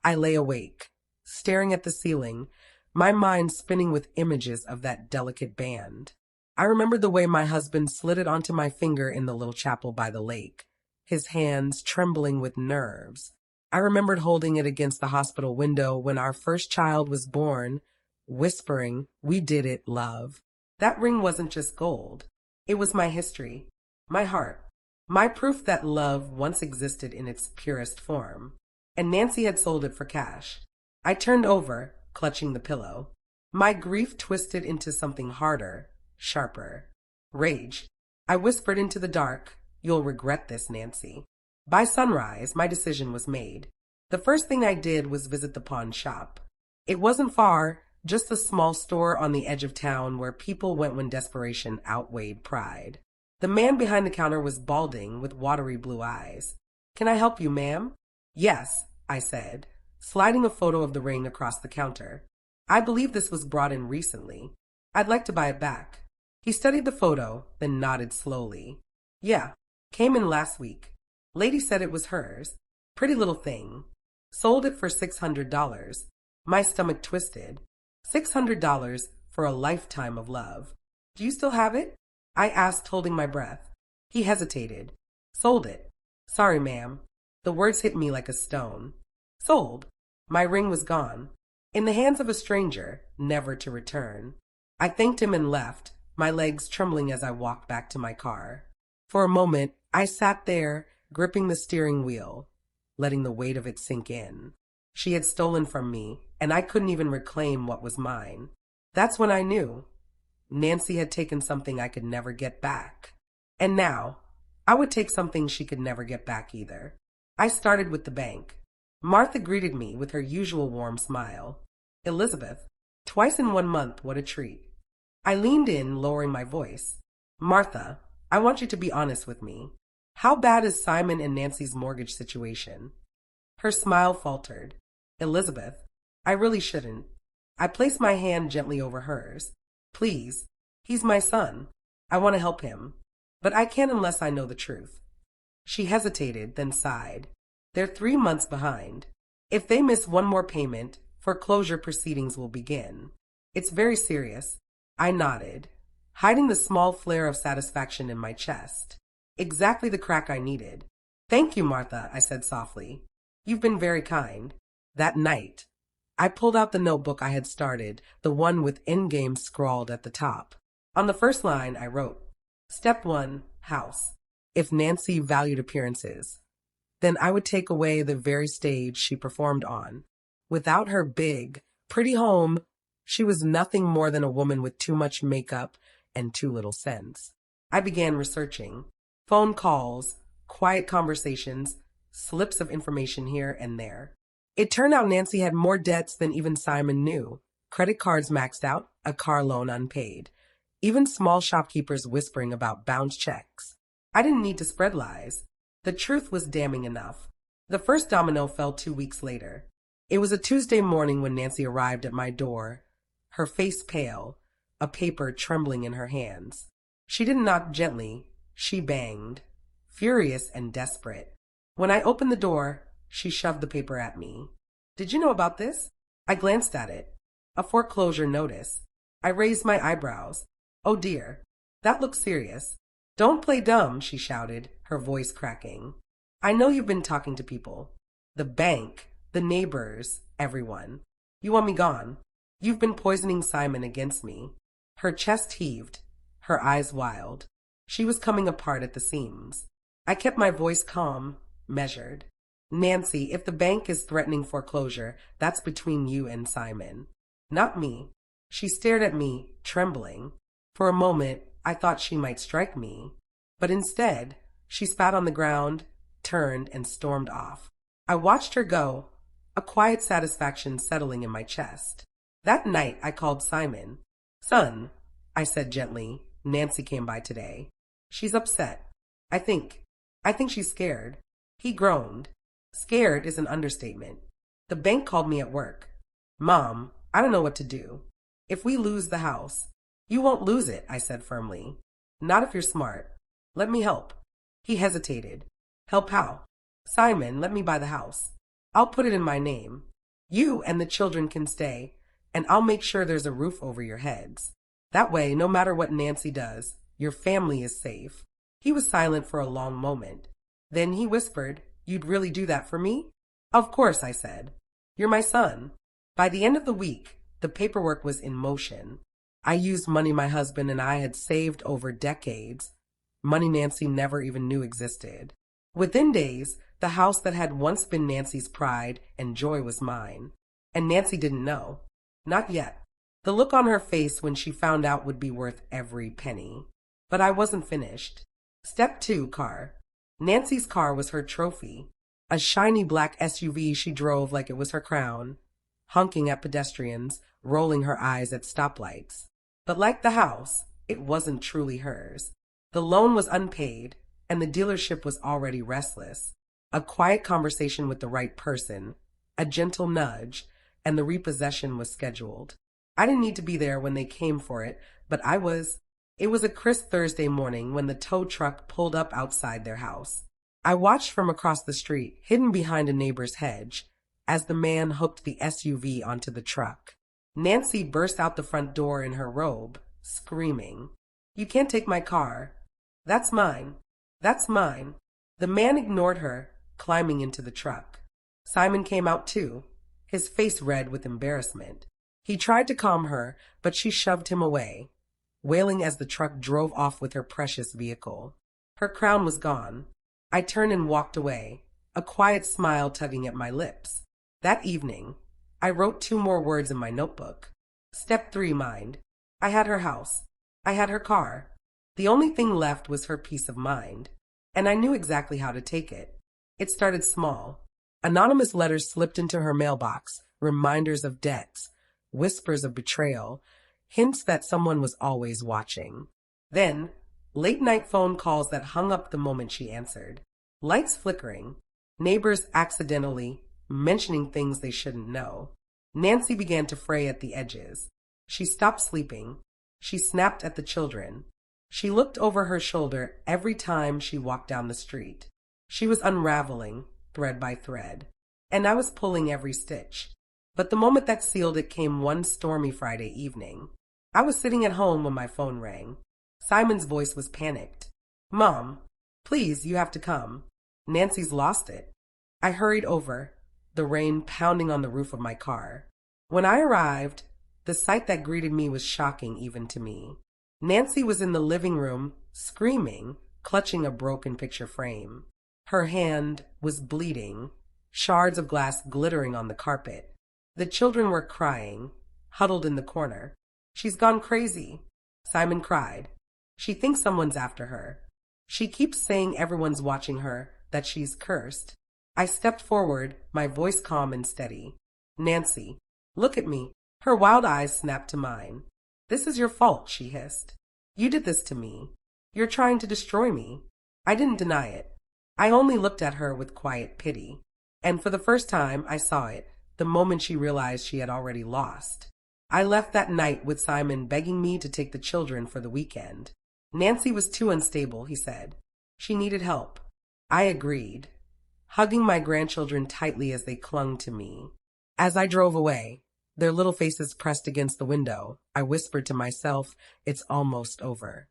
I lay awake, staring at the ceiling, my mind spinning with images of that delicate band. I remembered the way my husband slid it onto my finger in the little chapel by the lake, his hands trembling with nerves. I remembered holding it against the hospital window when our first child was born, whispering, "We did it, love." That ring wasn't just gold. It was my history, my heart, my proof that love once existed in its purest form. And Nancy had sold it for cash. I turned over, clutching the pillow. My grief twisted into something harder, sharper. Rage. I whispered into the dark, "You'll regret this, Nancy." By sunrise, my decision was made. The first thing I did was visit the pawn shop. It wasn't far, just a small store on the edge of town where people went when desperation outweighed pride. The man behind the counter was balding with watery blue eyes. "Can I help you, ma'am?" "Yes," I said, sliding a photo of the ring across the counter. "I believe this was brought in recently. I'd like to buy it back." He studied the photo, then nodded slowly. "Yeah, came in last week. Lady said it was hers. Pretty little thing. Sold it for $600. My stomach twisted. $600 for a lifetime of love. "Do you still have it?" I asked, holding my breath. He hesitated. "Sold it." "Sorry, ma'am." The words hit me like a stone. Sold. My ring was gone. In the hands of a stranger, never to return. I thanked him and left, my legs trembling as I walked back to my car. For a moment, I sat there, gripping the steering wheel, letting the weight of it sink in. She had stolen from me, and I couldn't even reclaim what was mine. That's when I knew Nancy had taken something I could never get back. And now, I would take something she could never get back either. I started with the bank. Martha greeted me with her usual warm smile. Elizabeth, twice in 1 month, what a treat. I leaned in, lowering my voice. Martha, I want you to be honest with me. How bad is Simon and Nancy's mortgage situation? Her smile faltered. Elizabeth, I really shouldn't. I placed my hand gently over hers. Please, he's my son. I want to help him. But I can't unless I know the truth. She hesitated, then sighed. They're 3 months behind. If they miss one more payment, foreclosure proceedings will begin. It's very serious. I nodded, hiding the small flare of satisfaction in my chest. Exactly the crack I needed. Thank you, Martha, I said softly. You've been very kind. That night, I pulled out the notebook I had started, the one with endgame scrawled at the top. On the first line, I wrote, Step 1, house. If Nancy valued appearances, then I would take away the very stage she performed on. Without her big, pretty home, she was nothing more than a woman with too much makeup and too little sense. I began researching. Phone calls, quiet conversations, slips of information here and there. It turned out Nancy had more debts than even Simon knew. Credit cards maxed out, a car loan unpaid. Even small shopkeepers whispering about bounced checks. I didn't need to spread lies. The truth was damning enough. The first domino fell 2 weeks later. It was a Tuesday morning when Nancy arrived at my door, her face pale, a paper trembling in her hands. She didn't knock gently, she banged, furious and desperate. When I opened the door, she shoved the paper at me. Did you know about this? I glanced at it. A foreclosure notice. I raised my eyebrows. Oh dear, that looks serious. Don't play dumb, she shouted, her voice cracking. I know you've been talking to people. The bank, the neighbors, everyone. You want me gone. You've been poisoning Simon against me. Her chest heaved, her eyes wild. She was coming apart at the seams. I kept my voice calm, measured. Nancy, if the bank is threatening foreclosure, that's between you and Simon. Not me. She stared at me, trembling. For a moment, I thought she might strike me. But instead, she spat on the ground, turned, and stormed off. I watched her go, a quiet satisfaction settling in my chest. That night, I called Simon. Son, I said gently, Nancy came by today. She's upset. I think she's scared. He groaned. Scared is an understatement. The bank called me at work. Mom, I don't know what to do. If we lose the house, you won't lose it, I said firmly. Not if you're smart. Let me help. He hesitated. Help how? Simon, let me buy the house. I'll put it in my name. You and the children can stay, and I'll make sure there's a roof over your heads. That way, no matter what Nancy does, your family is safe. He was silent for a long moment. Then he whispered, You'd really do that for me? Of course, I said. You're my son. By the end of the week, the paperwork was in motion. I used money my husband and I had saved over decades, money Nancy never even knew existed. Within days, the house that had once been Nancy's pride and joy was mine. And Nancy didn't know. Not yet. The look on her face when she found out would be worth every penny. But I wasn't finished. Step 2, car. Nancy's car was her trophy. A shiny black SUV she drove like it was her crown, honking at pedestrians, rolling her eyes at stoplights. But like the house, it wasn't truly hers. The loan was unpaid, and the dealership was already restless. A quiet conversation with the right person, a gentle nudge, and the repossession was scheduled. I didn't need to be there when they came for it, but I was. It was a crisp Thursday morning when the tow truck pulled up outside their house. I watched from across the street, hidden behind a neighbor's hedge, as the man hooked the SUV onto the truck. Nancy burst out the front door in her robe, screaming, You can't take my car. That's mine. That's mine. The man ignored her, climbing into the truck. Simon came out too, his face red with embarrassment. He tried to calm her, but she shoved him away, wailing as the truck drove off with her precious vehicle. Her crown was gone. I turned and walked away, a quiet smile tugging at my lips. That evening, I wrote 2 more words in my notebook. Step 3, mind. I had her house. I had her car. The only thing left was her peace of mind. And I knew exactly how to take it. It started small. Anonymous letters slipped into her mailbox, reminders of debts, whispers of betrayal, hints that someone was always watching. Then, late-night phone calls that hung up the moment she answered. Lights flickering. Neighbors accidentally mentioning things they shouldn't know. Nancy began to fray at the edges. She stopped sleeping. She snapped at the children. She looked over her shoulder every time she walked down the street. She was unraveling, thread by thread, and I was pulling every stitch. But the moment that sealed it came one stormy Friday evening. I was sitting at home when my phone rang. Simon's voice was panicked. "Mom, please, you have to come. Nancy's lost it." I hurried over, the rain pounding on the roof of my car. When I arrived, the sight that greeted me was shocking even to me. Nancy was in the living room, screaming, clutching a broken picture frame. Her hand was bleeding, shards of glass glittering on the carpet. The children were crying, huddled in the corner. "She's gone crazy," Simon cried. "She thinks someone's after her. She keeps saying everyone's watching her, that she's cursed." I stepped forward, my voice calm and steady. "Nancy, look at me." Her wild eyes snapped to mine. "This is your fault," she hissed. "You did this to me. You're trying to destroy me." I didn't deny it. I only looked at her with quiet pity. And for the first time, I saw it, the moment she realized she had already lost. I left that night with Simon begging me to take the children for the weekend. Nancy was too unstable, he said. She needed help. I agreed, hugging my grandchildren tightly as they clung to me. As I drove away, their little faces pressed against the window, I whispered to myself, "It's almost over."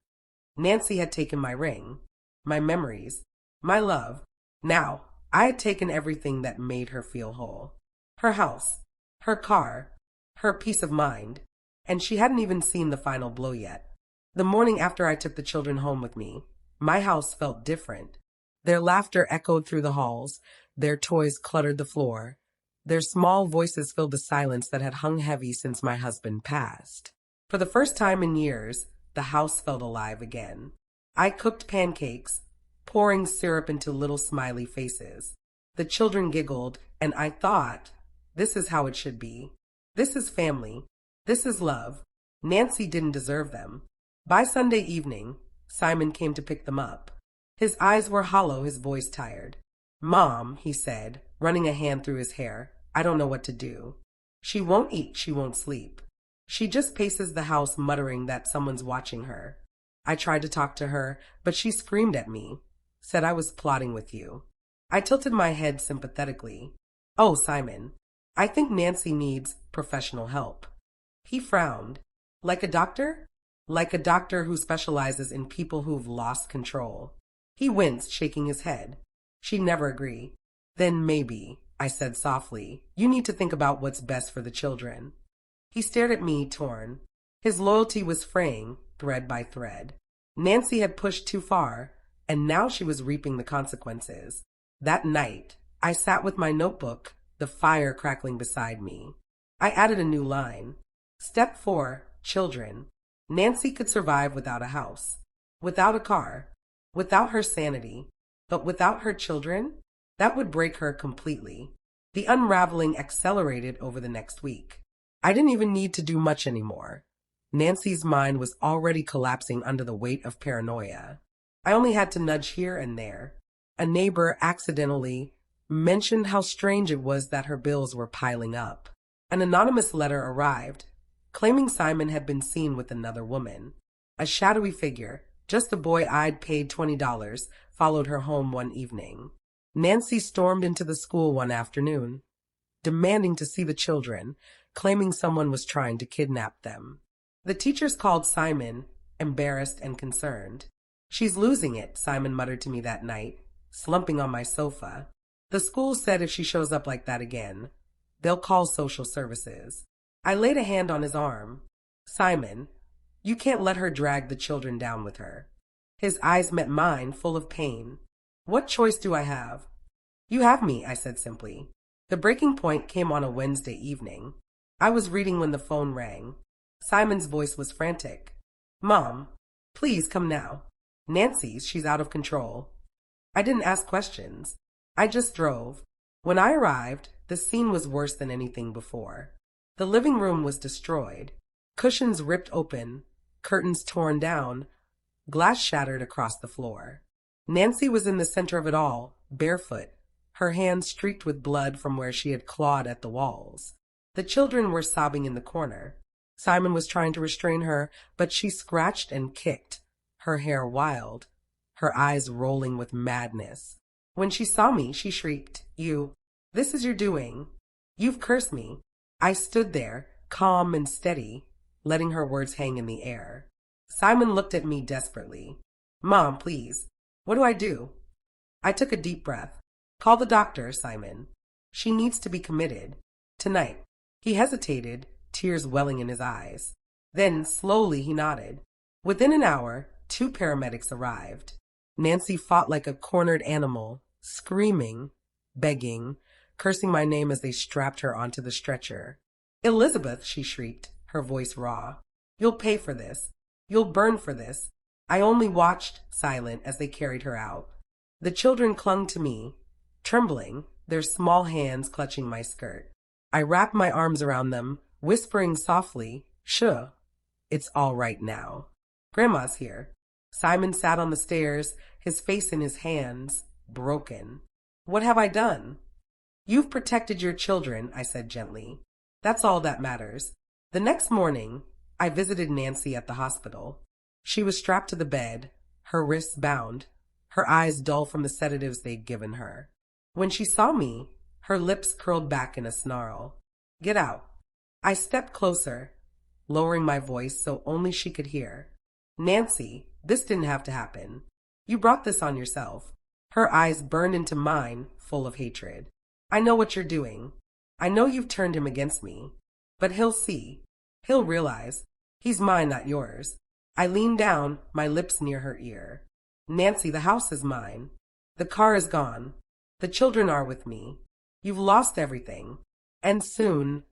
Nancy had taken my ring, my memories, my love. Now, I had taken everything that made her feel whole. Her house, her car, her peace of mind, and she hadn't even seen the final blow yet. The morning after I took the children home with me, my house felt different. Their laughter echoed through the halls, their toys cluttered the floor, their small voices filled the silence that had hung heavy since my husband passed. For the first time in years, the house felt alive again. I cooked pancakes, pouring syrup into little smiley faces. The children giggled, and I thought, this is how it should be. This is family. This is love. Nancy didn't deserve them. By Sunday evening, Simon came to pick them up. His eyes were hollow, his voice tired. "Mom," he said, running a hand through his hair, "I don't know what to do. She won't eat, she won't sleep. She just paces the house muttering that someone's watching her. I tried to talk to her, but she screamed at me, said I was plotting with you." I tilted my head sympathetically. "Oh, Simon, I think Nancy needs professional help." He frowned. "Like a doctor?" "Like a doctor who specializes in people who've lost control." He winced, shaking his head. She'd never agree. "Then maybe," I said softly, "you need to think about what's best for the children." He stared at me, torn. His loyalty was fraying, thread by thread. Nancy had pushed too far, and now she was reaping the consequences. That night, I sat with my notebook, the fire crackling beside me. I added a new line. Step 4, children. Nancy could survive without a house, without a car, without her sanity, but without her children, that would break her completely. The unraveling accelerated over the next week. I didn't even need to do much anymore. Nancy's mind was already collapsing under the weight of paranoia. I only had to nudge here and there. A neighbor accidentally mentioned how strange it was that her bills were piling up. An anonymous letter arrived, claiming Simon had been seen with another woman. A shadowy figure, just a boy I'd paid $20, followed her home one evening. Nancy stormed into the school one afternoon, demanding to see the children, claiming someone was trying to kidnap them. The teachers called Simon, embarrassed and concerned. "She's losing it," Simon muttered to me that night, slumping on my sofa. "The school said if she shows up like that again, they'll call social services." I laid a hand on his arm. "Simon, you can't let her drag the children down with her." His eyes met mine, full of pain. "What choice do I have?" "You have me," I said simply. The breaking point came on a Wednesday evening. I was reading when the phone rang. Simon's voice was frantic. Mom, please come now. Nancy's, she's out of control. I didn't ask questions. I just drove. When I arrived, the scene was worse than anything before. The living room was destroyed. Cushions ripped open, curtains torn down, glass shattered across the floor. Nancy was in the center of it all, barefoot, her hands streaked with blood from where she had clawed at the walls. The children were sobbing in the corner. Simon was trying to restrain her, but she scratched and kicked, her hair wild, her eyes rolling with madness. When she saw me, she shrieked, This is your doing. You've cursed me. I stood there, calm and steady, letting her words hang in the air. Simon looked at me desperately. Mom, please. What do I do? I took a deep breath. Call the doctor, Simon. She needs to be committed. Tonight. He hesitated, tears welling in his eyes. Then, slowly, he nodded. Within an hour, 2 paramedics arrived. Nancy fought like a cornered animal, screaming, begging, cursing my name as they strapped her onto the stretcher. Elizabeth, she shrieked, her voice raw. You'll pay for this. You'll burn for this. I only watched, silent, as they carried her out. The children clung to me, trembling, their small hands clutching my skirt. I wrapped my arms around them, whispering softly, Shh, it's all right now. Grandma's here. Simon sat on the stairs, his face in his hands, broken. What have I done? You've protected your children, I said gently. That's all that matters. The next morning, I visited Nancy at the hospital. She was strapped to the bed, her wrists bound, her eyes dull from the sedatives they'd given her. When she saw me, her lips curled back in a snarl. Get out. I stepped closer, lowering my voice so only she could hear. Nancy, this didn't have to happen. You brought this on yourself. Her eyes burned into mine, full of hatred. I know what you're doing. I know you've turned him against me. But he'll see. He'll realize. He's mine, not yours. I leaned down, my lips near her ear. Nancy, the house is mine. The car is gone. The children are with me. You've lost everything. And soon,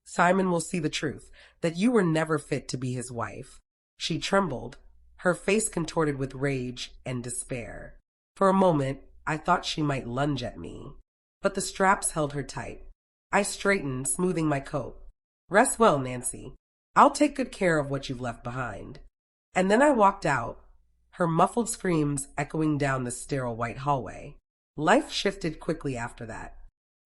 Simon will see the truth, that you were never fit to be his wife. She trembled, her face contorted with rage and despair. For a moment, I thought she might lunge at me. But the straps held her tight. I straightened, smoothing my coat. Rest well, Nancy. I'll take good care of what you've left behind. And then I walked out, her muffled screams echoing down the sterile white hallway. Life shifted quickly after that.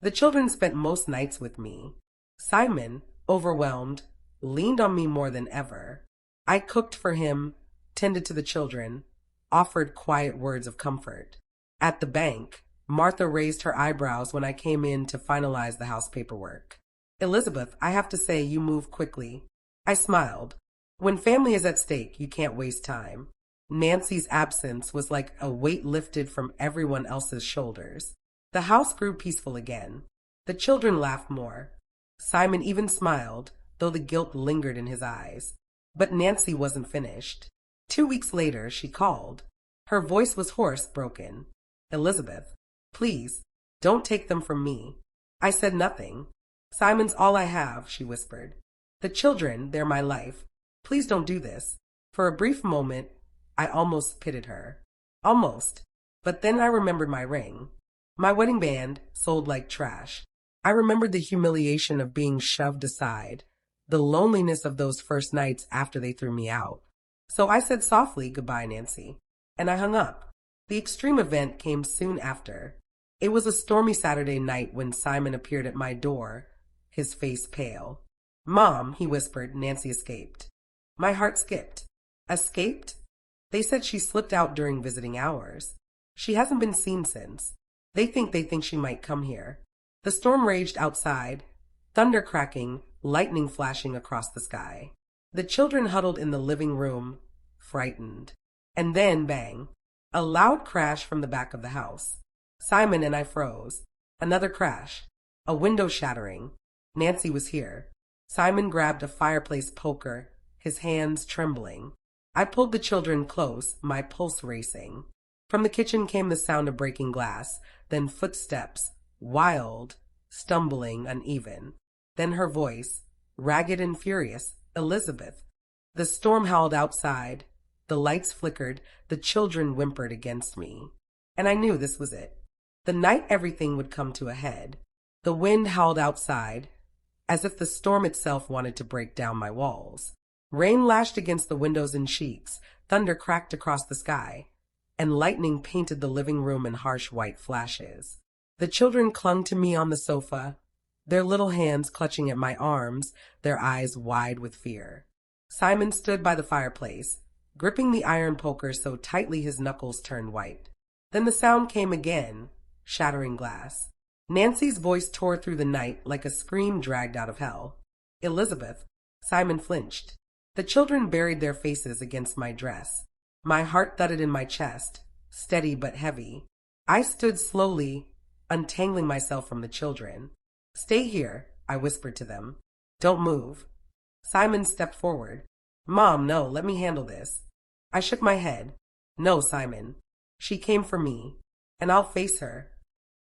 The children spent most nights with me. Simon, overwhelmed, leaned on me more than ever. I cooked for him, tended to the children, offered quiet words of comfort. At the bank, Martha raised her eyebrows when I came in to finalize the house paperwork. Elizabeth, I have to say you move quickly. I smiled. When family is at stake, you can't waste time. Nancy's absence was like a weight lifted from everyone else's shoulders. The house grew peaceful again. The children laughed more. Simon even smiled, though the guilt lingered in his eyes. But Nancy wasn't finished. 2 weeks later, she called. Her voice was hoarse, broken. Elizabeth, please, don't take them from me. I said nothing. Simon's all I have, she whispered. The children, they're my life. Please don't do this. For a brief moment, I almost pitied her. Almost. But then I remembered my ring. My wedding band, sold like trash. I remembered the humiliation of being shoved aside, the loneliness of those first nights after they threw me out. So I said softly, goodbye, Nancy, and I hung up. The extreme event came soon after. It was a stormy Saturday night when Simon appeared at my door, his face pale. Mom, he whispered. Nancy escaped. My heart skipped. Escaped? They said she slipped out during visiting hours. She hasn't been seen since. They think she might come here. The storm raged outside, thunder cracking, lightning flashing across the sky. The children huddled in the living room, frightened. And then, bang, a loud crash from the back of the house. Simon and I froze. Another crash. A window shattering. Nancy was here. Simon grabbed a fireplace poker, his hands trembling. I pulled the children close, my pulse racing. From the kitchen came the sound of breaking glass, then footsteps, wild, stumbling, uneven. Then her voice, ragged and furious, Elizabeth. The storm howled outside. The lights flickered. The children whimpered against me. And I knew this was it. The night everything would come to a head. The wind howled outside, as if the storm itself wanted to break down my walls. Rain lashed against the windows in sheets. Thunder cracked across the sky, and lightning painted the living room in harsh white flashes. The children clung to me on the sofa, their little hands clutching at my arms, their eyes wide with fear. Simon stood by the fireplace, gripping the iron poker so tightly his knuckles turned white. Then the sound came again, shattering glass. Nancy's voice tore through the night like a scream dragged out of hell. Elizabeth. Simon flinched. The children buried their faces against my dress. My heart thudded in my chest, steady but heavy. I stood slowly, untangling myself from the children. Stay here, I whispered to them. Don't move. Simon stepped forward. Mom, no, let me handle this. I shook my head. No, Simon. She came for me, and I'll face her.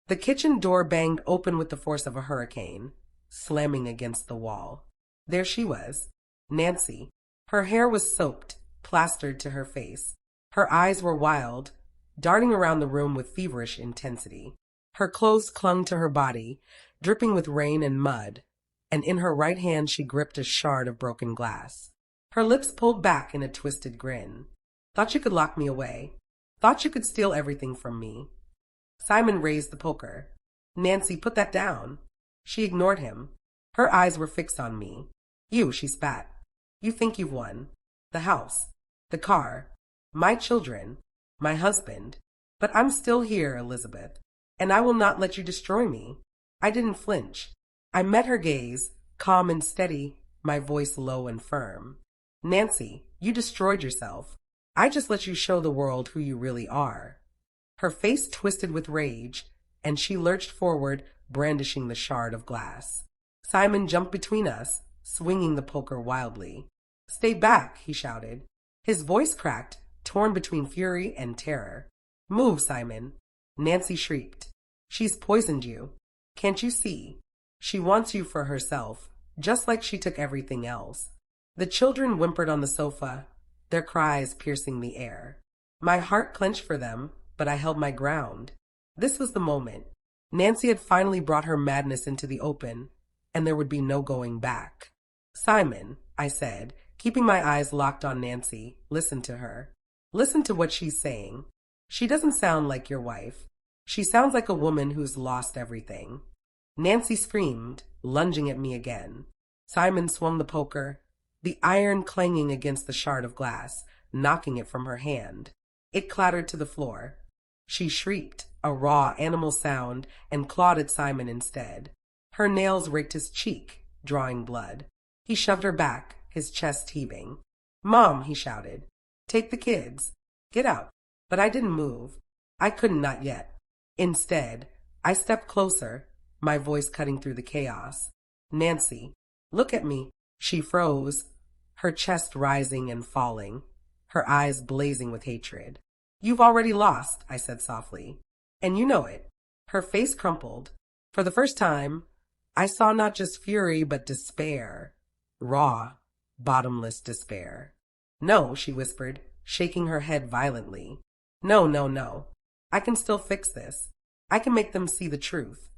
The kitchen door banged open with the force of a hurricane, slamming against the wall. There she was, Nancy. Her hair was soaked, plastered to her face. Her eyes were wild, darting around the room with feverish intensity. Her clothes clung to her body, dripping with rain and mud, and in her right hand she gripped a shard of broken glass. Her lips pulled back in a twisted grin. Thought you could lock me away. Thought you could steal everything from me. Simon raised the poker. Nancy, put that down. She ignored him. Her eyes were fixed on me. You, she spat. You think you've won. The house. The car. My children. My husband. But I'm still here, Elizabeth. And I will not let you destroy me. I didn't flinch. I met her gaze, calm and steady, my voice low and firm. Nancy, you destroyed yourself. I just let you show the world who you really are. Her face twisted with rage, and she lurched forward, brandishing the shard of glass. Simon jumped between us, swinging the poker wildly. Stay back, he shouted. His voice cracked, torn between fury and terror. Move, Simon. Nancy shrieked. She's poisoned you. Can't you see? She wants you for herself, just like she took everything else. The children whimpered on the sofa, their cries piercing the air. My heart clenched for them, but I held my ground. This was the moment. Nancy had finally brought her madness into the open, and there would be no going back. Simon, I said, keeping my eyes locked on Nancy, listen to her. Listen to what she's saying. She doesn't sound like your wife. She sounds like a woman who's lost everything. Nancy screamed, lunging at me again. Simon swung the poker, the iron clanging against the shard of glass, knocking it from her hand. It clattered to the floor. She shrieked, a raw animal sound, and clawed at Simon instead. Her nails raked his cheek, drawing blood. He shoved her back, his chest heaving. Mom, he shouted. Take the kids. Get out. But I didn't move. I couldn't, not yet. Instead, I stepped closer, my voice cutting through the chaos. Nancy, look at me. She froze, her chest rising and falling, her eyes blazing with hatred. You've already lost, I said softly. And you know it. Her face crumpled. For the first time, I saw not just fury, but despair. Raw, bottomless despair. No, she whispered, shaking her head violently. No, no, no. I can still fix this. I can make them see the truth.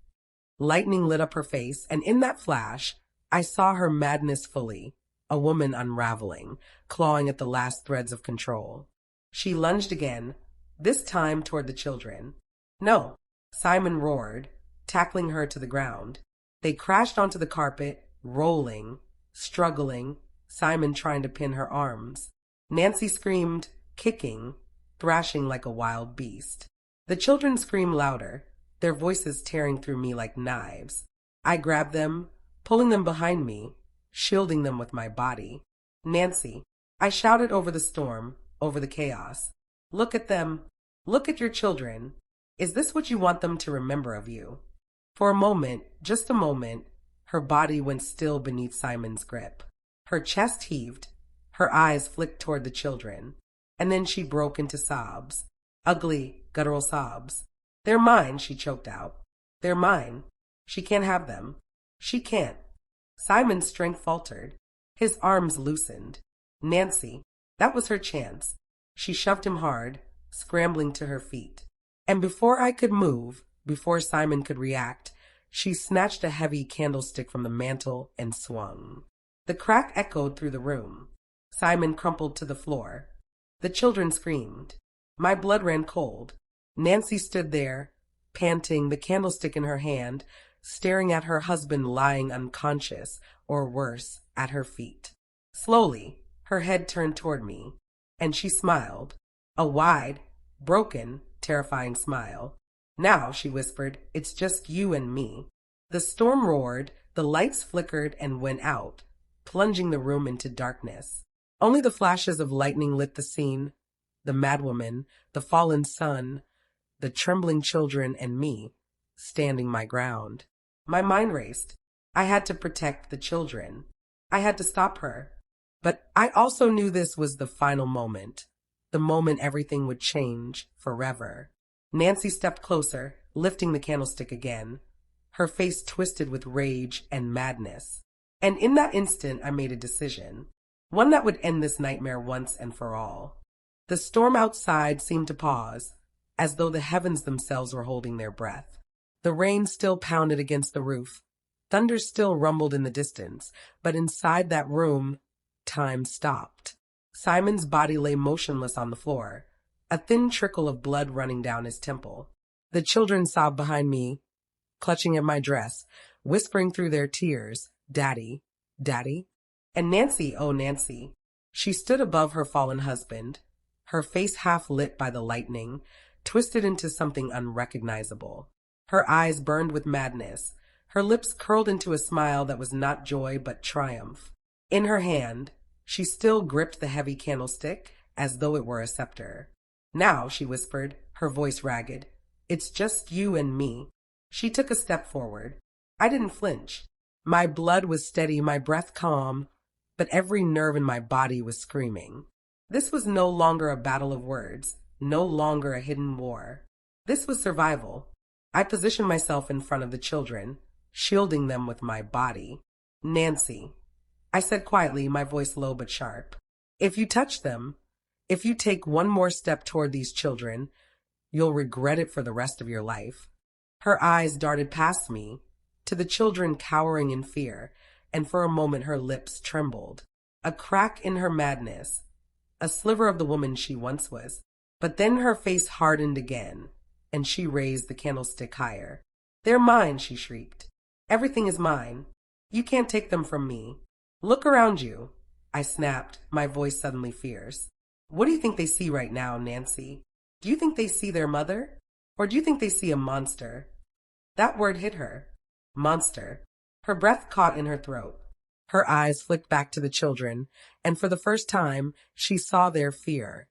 Lightning lit up her face, and in that flash, I saw her madness fully, a woman unraveling, clawing at the last threads of control. She lunged again, this time toward the children. No, Simon roared, tackling her to the ground. They crashed onto the carpet, rolling, struggling, Simon trying to pin her arms. Nancy screamed, kicking, thrashing like a wild beast. The children screamed louder, their voices tearing through me like knives. I grabbed them, pulling them behind me, shielding them with my body. Nancy, I shouted over the storm, over the chaos. Look at them. Look at your children. Is this what you want them to remember of you? For a moment, just a moment, her body went still beneath Simon's grip. Her chest heaved, her eyes flicked toward the children, and then she broke into sobs. Ugly, guttural sobs. They're mine, she choked out. They're mine. She can't have them. She can't. Simon's strength faltered. His arms loosened. Nancy, that was her chance. She shoved him hard, scrambling to her feet. And before I could move, before Simon could react, she snatched a heavy candlestick from the mantel and swung. The crack echoed through the room. Simon crumpled to the floor. The children screamed. My blood ran cold. Nancy stood there, panting, the candlestick in her hand, staring at her husband lying unconscious, or worse, at her feet. Slowly, her head turned toward me, and she smiled. A wide, broken, terrifying smile. Now, she whispered, it's just you and me. The storm roared, the lights flickered and went out, plunging the room into darkness. Only the flashes of lightning lit the scene. The madwoman, the fallen sun, the trembling children, and me, standing my ground. My mind raced. I had to protect the children. I had to stop her. But I also knew this was the final moment, the moment everything would change forever. Nancy stepped closer, lifting the candlestick again, her face twisted with rage and madness. And in that instant, I made a decision, one that would end this nightmare once and for all. The storm outside seemed to pause, as though the heavens themselves were holding their breath. The rain still pounded against the roof. Thunder still rumbled in the distance, but inside that room, time stopped. Simon's body lay motionless on the floor, a thin trickle of blood running down his temple. The children sobbed behind me, clutching at my dress, whispering through their tears, "Daddy, Daddy." And Nancy, oh Nancy, she stood above her fallen husband, her face half lit by the lightning, twisted into something unrecognizable. Her eyes burned with madness, her lips curled into a smile that was not joy but triumph. In her hand, she still gripped the heavy candlestick as though it were a scepter. Now, she whispered, her voice ragged, it's just you and me. She took a step forward. I didn't flinch. My blood was steady, my breath calm, but every nerve in my body was screaming. This was no longer a battle of words, no longer a hidden war. This was survival. I positioned myself in front of the children, shielding them with my body. Nancy, I said quietly, my voice low but sharp, if you touch them, if you take one more step toward these children, you'll regret it for the rest of your life. Her eyes darted past me, to the children cowering in fear, and for a moment her lips trembled. A crack in her madness, a sliver of the woman she once was. But then her face hardened again, and she raised the candlestick higher. They're mine, she shrieked. Everything is mine. You can't take them from me. Look around you, I snapped, my voice suddenly fierce. What do you think they see right now, Nancy? Do you think they see their mother? Or do you think they see a monster? That word hit her. Monster. Her breath caught in her throat. Her eyes flicked back to the children, and for the first time, she saw their fear.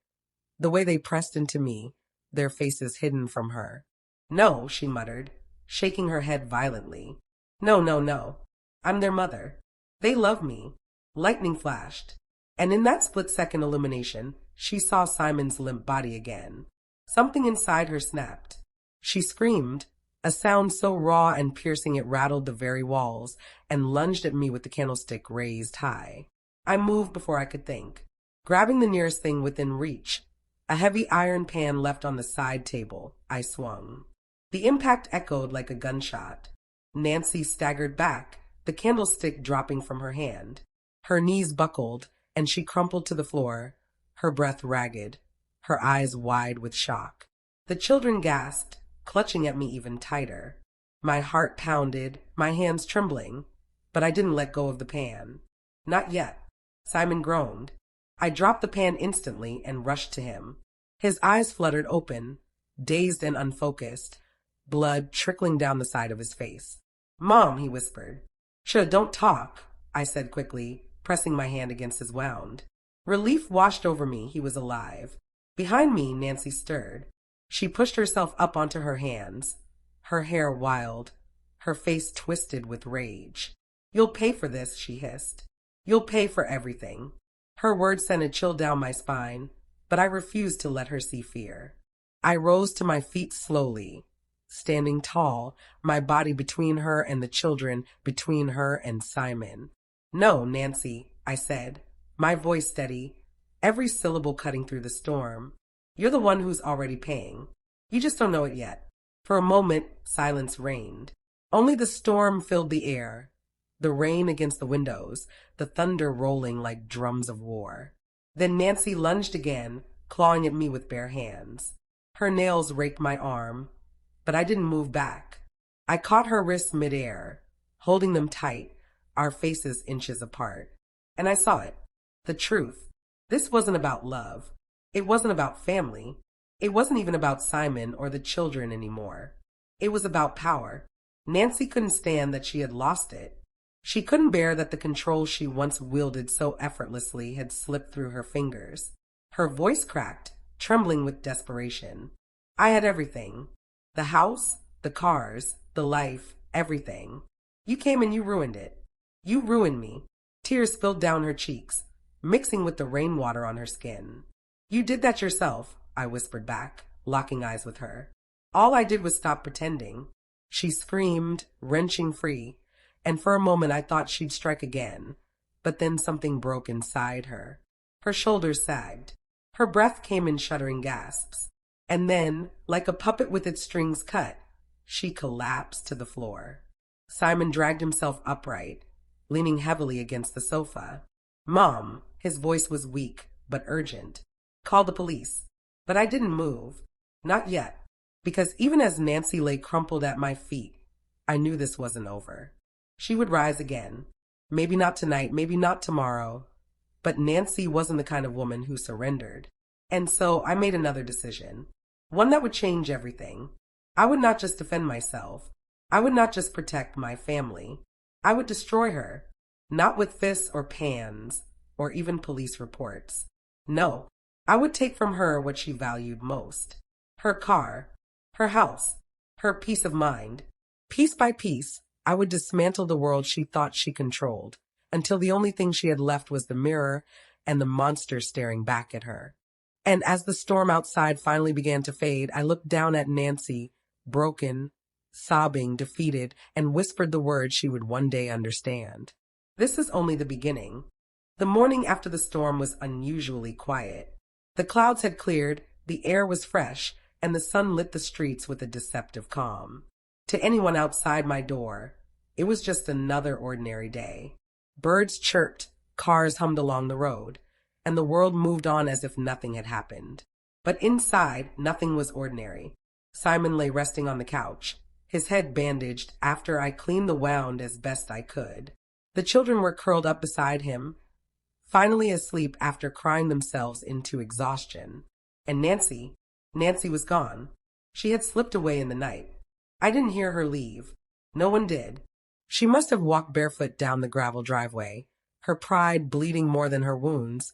The way they pressed into me, their faces hidden from her. No, she muttered, shaking her head violently. No, no, no. I'm their mother. They love me. Lightning flashed, and in that split-second illumination, she saw Simon's limp body again. Something inside her snapped. She screamed, a sound so raw and piercing it rattled the very walls, and lunged at me with the candlestick raised high. I moved before I could think, grabbing the nearest thing within reach. A heavy iron pan left on the side table, I swung. The impact echoed like a gunshot. Nancy staggered back, the candlestick dropping from her hand. Her knees buckled, and she crumpled to the floor, her breath ragged, her eyes wide with shock. The children gasped, clutching at me even tighter. My heart pounded, my hands trembling, but I didn't let go of the pan. Not yet. Simon groaned. I dropped the pan instantly and rushed to him. His eyes fluttered open, dazed and unfocused, blood trickling down the side of his face. Mom, he whispered. Sure, don't talk, I said quickly, pressing my hand against his wound. Relief washed over me. He was alive. Behind me, Nancy stirred. She pushed herself up onto her hands, her hair wild, her face twisted with rage. You'll pay for this, she hissed. You'll pay for everything. Her words sent a chill down my spine, but I refused to let her see fear. I rose to my feet slowly, standing tall, my body between her and the children, between her and Simon. No, Nancy, I said, my voice steady, every syllable cutting through the storm. You're the one who's already paying. You just don't know it yet. For a moment, silence reigned. Only the storm filled the air, the rain against the windows, the thunder rolling like drums of war. Then Nancy lunged again, clawing at me with bare hands. Her nails raked my arm, but I didn't move back. I caught her wrists midair, holding them tight, our faces inches apart. And I saw it. The truth. This wasn't about love. It wasn't about family. It wasn't even about Simon or the children anymore. It was about power. Nancy couldn't stand that she had lost it. She couldn't bear that the control she once wielded so effortlessly had slipped through her fingers. Her voice cracked, trembling with desperation. I had everything. The house, the cars, the life, everything. You came and you ruined it. You ruined me. Tears spilled down her cheeks, mixing with the rainwater on her skin. You did that yourself, I whispered back, locking eyes with her. All I did was stop pretending. She screamed, wrenching free, and for a moment I thought she'd strike again, but then something broke inside her. Her shoulders sagged. Her breath came in shuddering gasps. And then, like a puppet with its strings cut, she collapsed to the floor. Simon dragged himself upright, leaning heavily against the sofa. Mom, his voice was weak but urgent. Call the police. But I didn't move. Not yet. Because even as Nancy lay crumpled at my feet, I knew this wasn't over. She would rise again. Maybe not tonight, maybe not tomorrow. But Nancy wasn't the kind of woman who surrendered. And so I made another decision. One that would change everything. I would not just defend myself. I would not just protect my family. I would destroy her. Not with fists or pans, or even police reports. No, I would take from her what she valued most. Her car, her house, her peace of mind. Piece by piece, I would dismantle the world she thought she controlled, until the only thing she had left was the mirror and the monster staring back at her. And as the storm outside finally began to fade, I looked down at Nancy, broken, sobbing, defeated, and whispered the words she would one day understand. This is only the beginning. The morning after the storm was unusually quiet. The clouds had cleared, the air was fresh, and the sun lit the streets with a deceptive calm. To anyone outside my door, it was just another ordinary day. Birds chirped, cars hummed along the road, and the world moved on as if nothing had happened. But inside, nothing was ordinary. Simon lay resting on the couch, his head bandaged after I cleaned the wound as best I could. The children were curled up beside him, finally asleep after crying themselves into exhaustion. And Nancy was gone. She had slipped away in the night. I didn't hear her leave. No one did. She must have walked barefoot down the gravel driveway, her pride bleeding more than her wounds,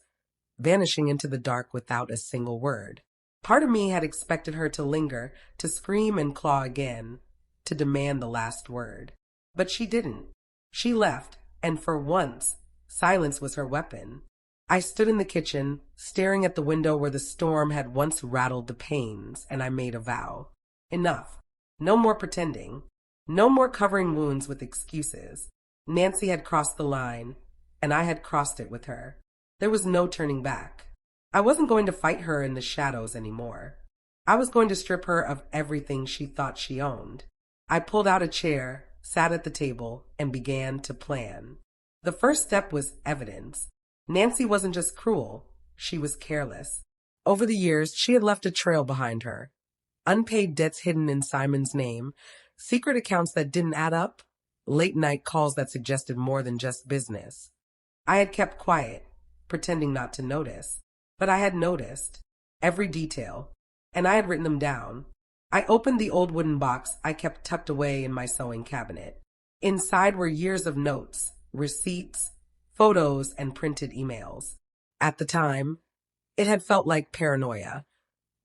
vanishing into the dark without a single word. Part of me had expected her to linger, to scream and claw again, to demand the last word. But she didn't. She left, and for once, silence was her weapon. I stood in the kitchen, staring at the window where the storm had once rattled the panes, and I made a vow. Enough. No more pretending. No more covering wounds with excuses. Nancy had crossed the line, and I had crossed it with her. There was no turning back. I wasn't going to fight her in the shadows anymore. I was going to strip her of everything she thought she owned. I pulled out a chair, sat at the table, and began to plan. The first step was evidence. Nancy wasn't just cruel, she was careless. Over the years, she had left a trail behind her. Unpaid debts hidden in Simon's name, secret accounts that didn't add up, late-night calls that suggested more than just business. I had kept quiet, pretending not to notice. But I had noticed every detail, and I had written them down. I opened the old wooden box I kept tucked away in my sewing cabinet. Inside were years of notes, receipts, photos, and printed emails. At the time, it had felt like paranoia,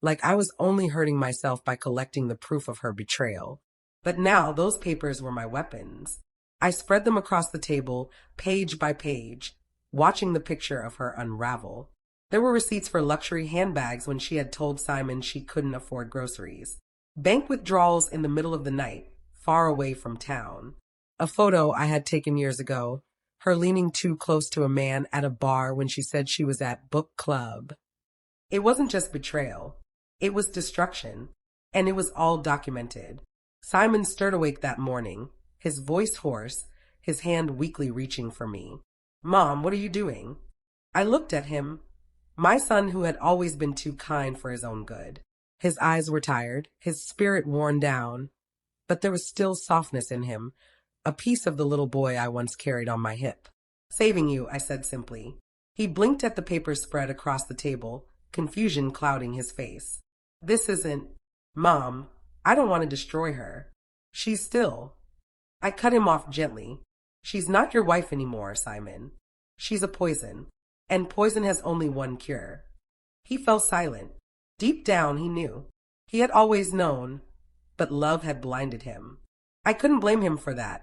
like I was only hurting myself by collecting the proof of her betrayal. But now those papers were my weapons. I spread them across the table, page by page, watching the picture of her unravel. There were receipts for luxury handbags when she had told Simon she couldn't afford groceries. Bank withdrawals in the middle of the night, far away from town. A photo I had taken years ago, her leaning too close to a man at a bar when she said she was at book club. It wasn't just betrayal. It was destruction. And it was all documented. Simon stirred awake that morning, his voice hoarse, his hand weakly reaching for me. "Mom, what are you doing?" I looked at him, my son who had always been too kind for his own good. His eyes were tired, his spirit worn down, but there was still softness in him, a piece of the little boy I once carried on my hip. "Saving you," I said simply. He blinked at the papers spread across the table, confusion clouding his face. "This isn't... Mom, I don't want to destroy her. She's still..." I cut him off gently. "She's not your wife anymore, Simon. She's a poison, and poison has only one cure." He fell silent. Deep down, he knew. He had always known, but love had blinded him. I couldn't blame him for that.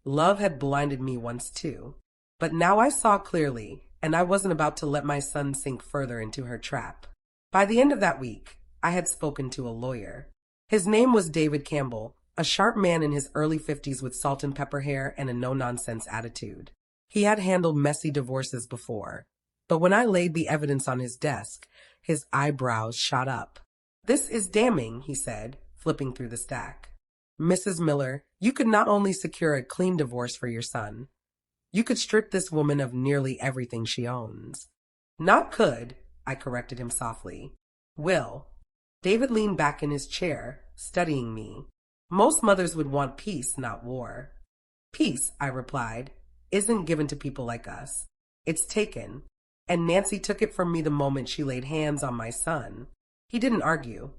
Love had blinded me once too. But now I saw clearly, and I wasn't about to let my son sink further into her trap. By the end of that week, I had spoken to a lawyer. His name was David Campbell, a sharp man in his early 50s with salt and pepper hair and a no-nonsense attitude. He had handled messy divorces before, but when I laid the evidence on his desk, his eyebrows shot up. "This is damning," he said, flipping through the stack. "Mrs. Miller, you could not only secure a clean divorce for your son, you could strip this woman of nearly everything she owns." "Not could," I corrected him softly. "Will." David leaned back in his chair, studying me. "Most mothers would want peace, not war." "Peace," I replied, "isn't given to people like us. It's taken. And Nancy took it from me the moment she laid hands on my son." He didn't argue.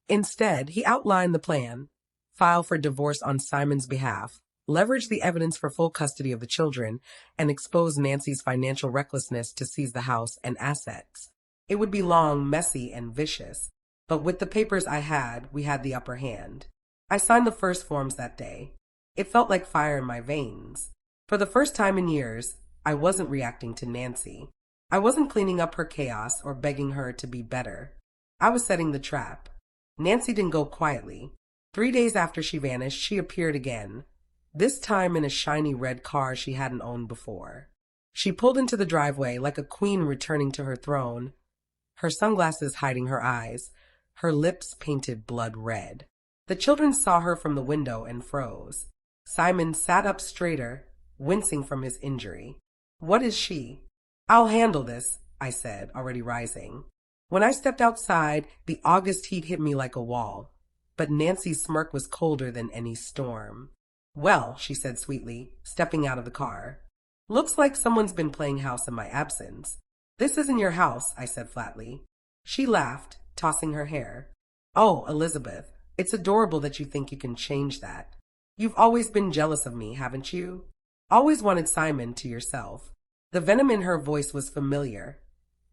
Instead, he outlined the plan: file for divorce on Simon's behalf, leverage the evidence for full custody of the children, and expose Nancy's financial recklessness to seize the house and assets. It would be long, messy, and vicious, but with the papers I had, we had the upper hand. I signed the first forms that day. It felt like fire in my veins. For the first time in years, I wasn't reacting to Nancy. I wasn't cleaning up her chaos or begging her to be better. I was setting the trap. Nancy didn't go quietly. 3 days after she vanished, she appeared again, this time in a shiny red car she hadn't owned before. She pulled into the driveway like a queen returning to her throne, her sunglasses hiding her eyes, her lips painted blood red. The children saw her from the window and froze. Simon sat up straighter, wincing from his injury. "What is she?" "I'll handle this," I said, already rising. When I stepped outside, the August heat hit me like a wall, but Nancy's smirk was colder than any storm. "Well," she said sweetly, stepping out of the car. "Looks like someone's been playing house in my absence." "This isn't your house," I said flatly. She laughed, tossing her hair. "Oh, Elizabeth, it's adorable that you think you can change that. You've always been jealous of me, haven't you? Always wanted Simon to yourself." The venom in her voice was familiar,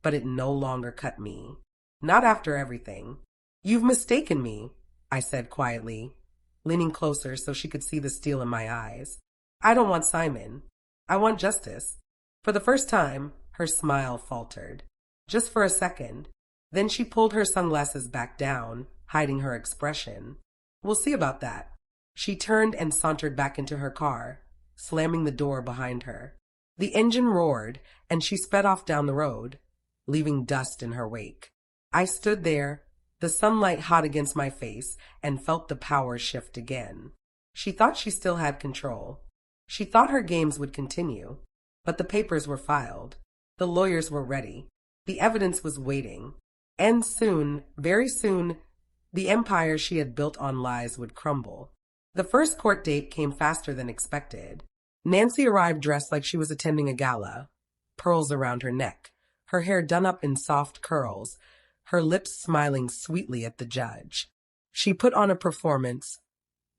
but it no longer cut me. "Not after everything." "You've mistaken me," I said quietly, leaning closer so she could see the steel in my eyes. "I don't want Simon. I want justice." For the first time, her smile faltered. Just for a second. Then she pulled her sunglasses back down, hiding her expression. "We'll see about that." She turned and sauntered back into her car, slamming the door behind her. The engine roared, and she sped off down the road, leaving dust in her wake. I stood there, the sunlight hot against my face, and felt the power shift again. She thought she still had control. She thought her games would continue. But the papers were filed. The lawyers were ready. The evidence was waiting. And soon, very soon, the empire she had built on lies would crumble. The first court date came faster than expected. Nancy arrived dressed like she was attending a gala, pearls around her neck, her hair done up in soft curls, her lips smiling sweetly at the judge. She put on a performance,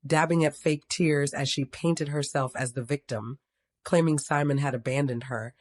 dabbing at fake tears as she painted herself as the victim, claiming Simon had abandoned her,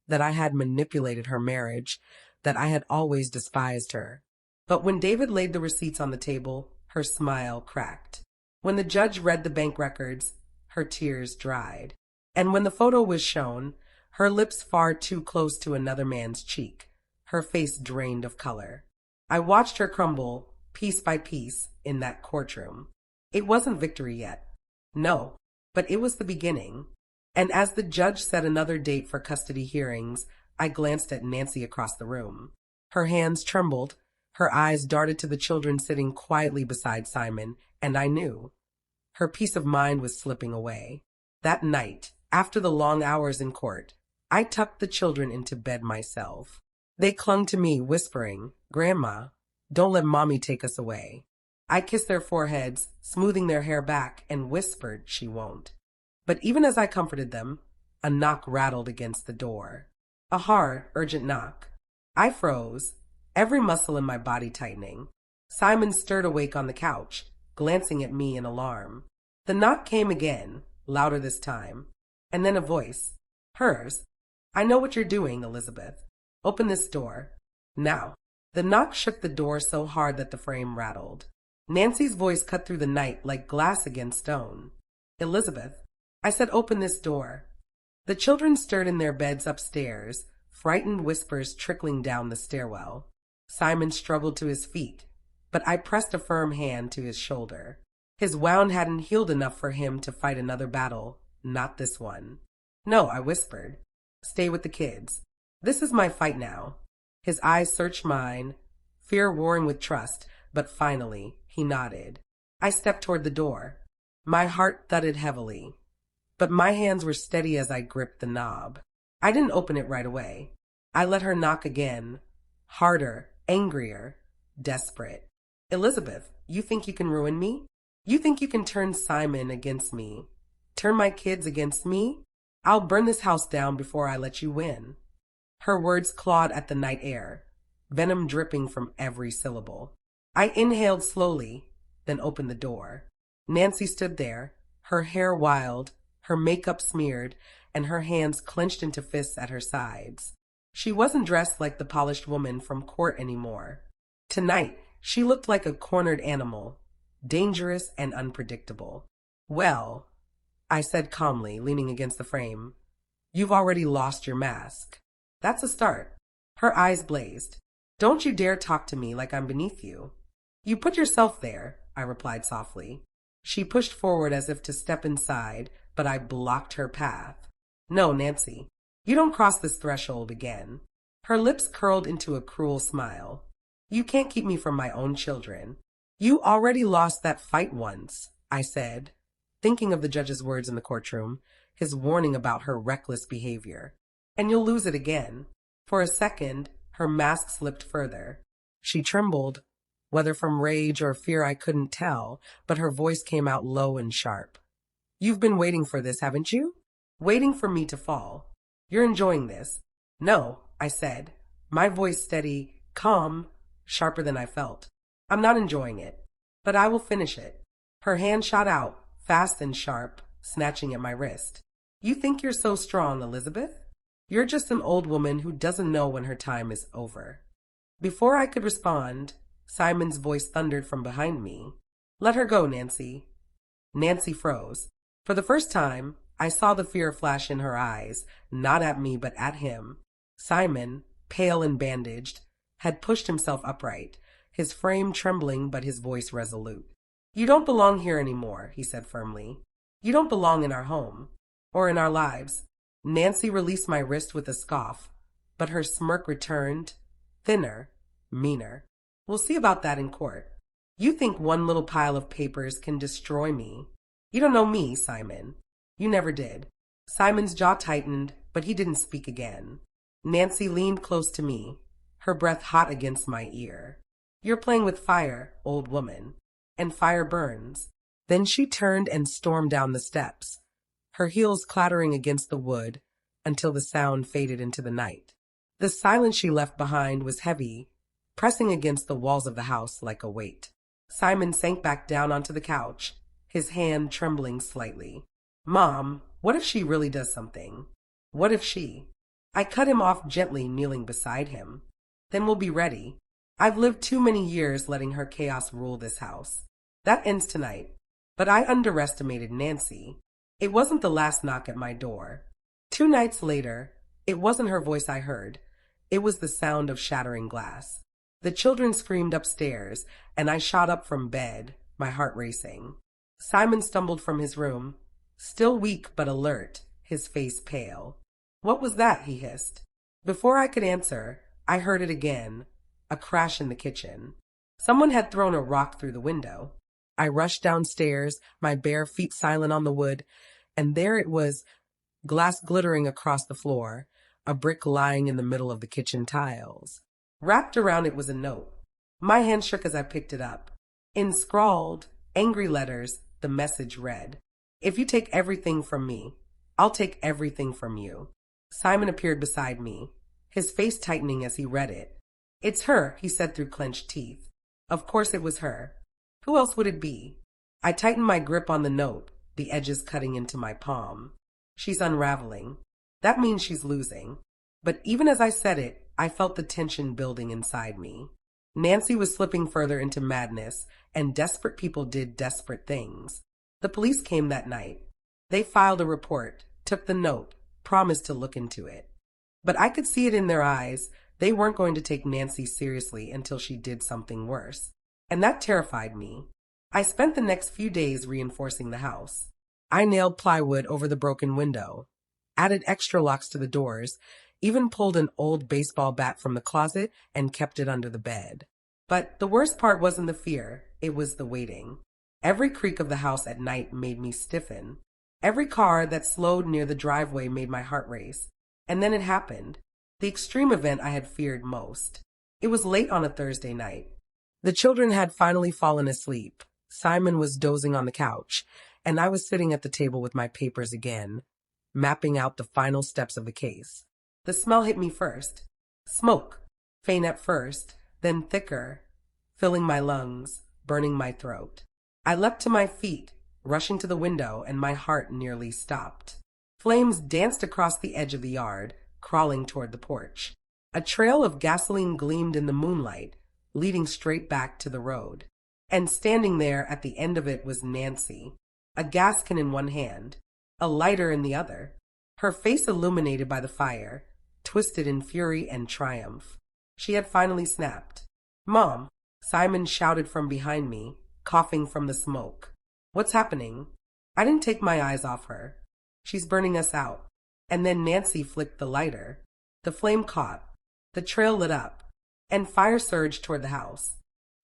that I had manipulated her marriage, that I had always despised her. But when David laid the receipts on the table, her smile cracked. When the judge read the bank records, her tears dried. And when the photo was shown, her lips far too close to another man's cheek, her face drained of color. I watched her crumble, piece by piece, in that courtroom. It wasn't victory yet. No, but it was the beginning. And as the judge set another date for custody hearings, I glanced at Nancy across the room. Her hands trembled, her eyes darted to the children sitting quietly beside Simon, and I knew. Her peace of mind was slipping away. That night, after the long hours in court, I tucked the children into bed myself. They clung to me, whispering, "Grandma, don't let Mommy take us away." I kissed their foreheads, smoothing their hair back, and whispered, "She won't." But even as I comforted them, a knock rattled against the door. A hard, urgent knock. I froze, every muscle in my body tightening. Simon stirred awake on the couch, glancing at me in alarm. The knock came again, louder this time. And then a voice. Hers. "I know what you're doing, Elizabeth. Open this door. Now." The knock shook the door so hard that the frame rattled. Nancy's voice cut through the night like glass against stone. "Elizabeth, I said open this door." The children stirred in their beds upstairs, frightened whispers trickling down the stairwell. Simon struggled to his feet, but I pressed a firm hand to his shoulder. His wound hadn't healed enough for him to fight another battle, not this one. "No," I whispered. "Stay with the kids. This is my fight now." His eyes searched mine, fear warring with trust, but finally he nodded. I stepped toward the door. My heart thudded heavily, but my hands were steady as I gripped the knob. I didn't open it right away. I let her knock again, harder, angrier, desperate. "Elizabeth, you think you can ruin me? You think you can turn Simon against me? Turn my kids against me? I'll burn this house down before I let you win." Her words clawed at the night air, venom dripping from every syllable. I inhaled slowly, then opened the door. Nancy stood there, her hair wild, her makeup smeared, and her hands clenched into fists at her sides. She wasn't dressed like the polished woman from court anymore. Tonight, she looked like a cornered animal, dangerous and unpredictable. "Well," I said calmly, leaning against the frame, "you've already lost your mask. That's a start." Her eyes blazed. "Don't you dare talk to me like I'm beneath you." "You put yourself there," I replied softly. She pushed forward as if to step inside, but I blocked her path. "No, Nancy, you don't cross this threshold again." Her lips curled into a cruel smile. "You can't keep me from my own children." "You already lost that fight once," I said, thinking of the judge's words in the courtroom, his warning about her reckless behavior. "And you'll lose it again." For a second, her mask slipped further. She trembled, whether from rage or fear I couldn't tell, but her voice came out low and sharp. "You've been waiting for this, haven't you? Waiting for me to fall. You're enjoying this." "No," I said, my voice steady, calm, sharper than I felt. "I'm not enjoying it, but I will finish it." Her hand shot out, fast and sharp, snatching at my wrist. "You think you're so strong, Elizabeth? You're just an old woman who doesn't know when her time is over." Before I could respond, Simon's voice thundered from behind me. "Let her go, Nancy." Nancy froze. For the first time, I saw the fear flash in her eyes, not at me but at him. Simon, pale and bandaged, had pushed himself upright, his frame trembling but his voice resolute. "You don't belong here anymore," he said firmly. "You don't belong in our home, or in our lives." Nancy released my wrist with a scoff, but her smirk returned, thinner, meaner. "We'll see about that in court. You think one little pile of papers can destroy me. You don't know me, Simon. You never did." Simon's jaw tightened, but he didn't speak again. Nancy leaned close to me, her breath hot against my ear. "You're playing with fire, old woman, and fire burns." Then she turned and stormed down the steps, her heels clattering against the wood until the sound faded into the night. The silence she left behind was heavy, pressing against the walls of the house like a weight. Simon sank back down onto the couch, his hand trembling slightly. "Mom, what if she really does something? What if she—" I cut him off gently, kneeling beside him. "Then we'll be ready. I've lived too many years letting her chaos rule this house. That ends tonight." But I underestimated Nancy. It wasn't the last knock at my door. 2 nights later, it wasn't her voice I heard. It was the sound of shattering glass. The children screamed upstairs, and I shot up from bed, my heart racing. Simon stumbled from his room, still weak but alert, his face pale. "What was that?" he hissed. Before I could answer, I heard it again, a crash in the kitchen. Someone had thrown a rock through the window. I rushed downstairs, my bare feet silent on the wood, and there it was, glass glittering across the floor, a brick lying in the middle of the kitchen tiles. Wrapped around it was a note. My hand shook as I picked it up. In scrawled, angry letters, the message read, "If you take everything from me, I'll take everything from you." Simon appeared beside me, his face tightening as he read it. "It's her," he said through clenched teeth. Of course it was her. Who else would it be? I tightened my grip on the note, the edges cutting into my palm. She's unraveling. That means she's losing. But even as I said it, I felt the tension building inside me. Nancy was slipping further into madness, and desperate people did desperate things. The police came that night. They filed a report, took the note, promised to look into it. But I could see it in their eyes. They weren't going to take Nancy seriously until she did something worse. And that terrified me. I spent the next few days reinforcing the house. I nailed plywood over the broken window, added extra locks to the doors, even pulled an old baseball bat from the closet and kept it under the bed. But the worst part wasn't the fear, it was the waiting. Every creak of the house at night made me stiffen. Every car that slowed near the driveway made my heart race. And then it happened. The extreme event I had feared most. It was late on a Thursday night. The children had finally fallen asleep. Simon was dozing on the couch, and I was sitting at the table with my papers again, mapping out the final steps of the case. The smell hit me first. Smoke, faint at first, then thicker, filling my lungs, burning my throat. I leapt to my feet, rushing to the window, and my heart nearly stopped. Flames danced across the edge of the yard, crawling toward the porch. A trail of gasoline gleamed in the moonlight, leading straight back to the road. And standing there at the end of it was Nancy, a gas can in one hand, a lighter in the other, her face illuminated by the fire, twisted in fury and triumph. She had finally snapped. "Mom!" Simon shouted from behind me, coughing from the smoke. "What's happening?" I didn't take my eyes off her. "She's burning us out." And then Nancy flicked the lighter. The flame caught. The trail lit up, and fire surged toward the house.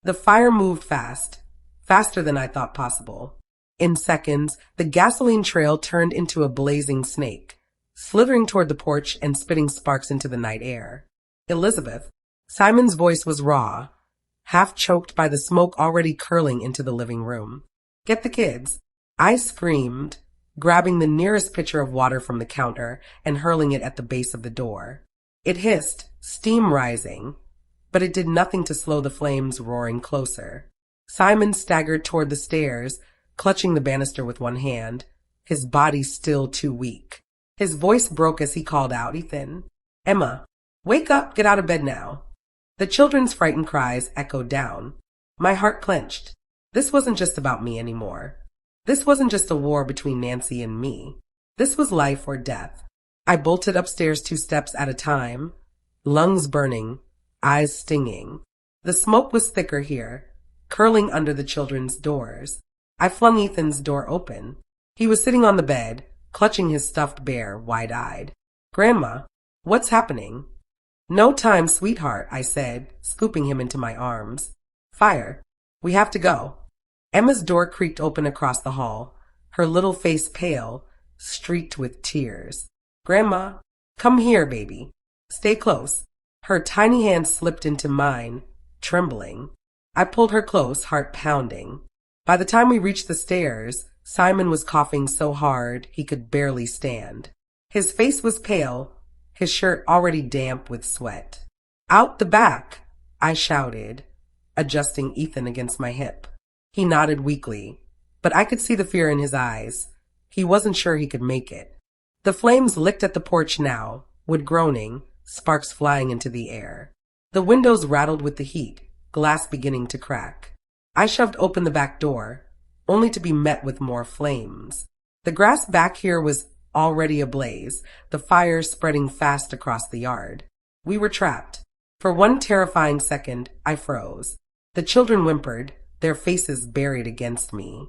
The fire moved fast, faster than I thought possible. In seconds, the gasoline trail turned into a blazing snake, slithering toward the porch and spitting sparks into the night air. "Elizabeth." Simon's voice was raw, half choked by the smoke already curling into the living room. "Get the kids." I screamed, grabbing the nearest pitcher of water from the counter and hurling it at the base of the door. It hissed, steam rising, but it did nothing to slow the flames roaring closer. Simon staggered toward the stairs, clutching the banister with one hand, his body still too weak. His voice broke as he called out, "Ethan, Emma, wake up, get out of bed now." The children's frightened cries echoed down. My heart clenched. This wasn't just about me anymore. This wasn't just a war between Nancy and me. This was life or death. I bolted upstairs 2 steps at a time, lungs burning, eyes stinging. The smoke was thicker here, curling under the children's doors. I flung Ethan's door open. He was sitting on the bed, clutching his stuffed bear, wide-eyed. "Grandma, what's happening?" "No time, sweetheart," I said, scooping him into my arms. "Fire. We have to go." Emma's door creaked open across the hall, her little face pale, streaked with tears. "Grandma, come here, baby. Stay close." Her tiny hand slipped into mine, trembling. I pulled her close, heart pounding. By the time we reached the stairs, Simon was coughing so hard he could barely stand. His face was pale, his shirt already damp with sweat. "Out the back!" I shouted, adjusting Ethan against my hip. He nodded weakly, but I could see the fear in his eyes. He wasn't sure he could make it. The flames licked at the porch now, wood groaning, sparks flying into the air. The windows rattled with the heat, glass beginning to crack. I shoved open the back door, only to be met with more flames. The grass back here was already ablaze, the fire spreading fast across the yard. We were trapped. For one terrifying second, I froze. The children whimpered, their faces buried against me.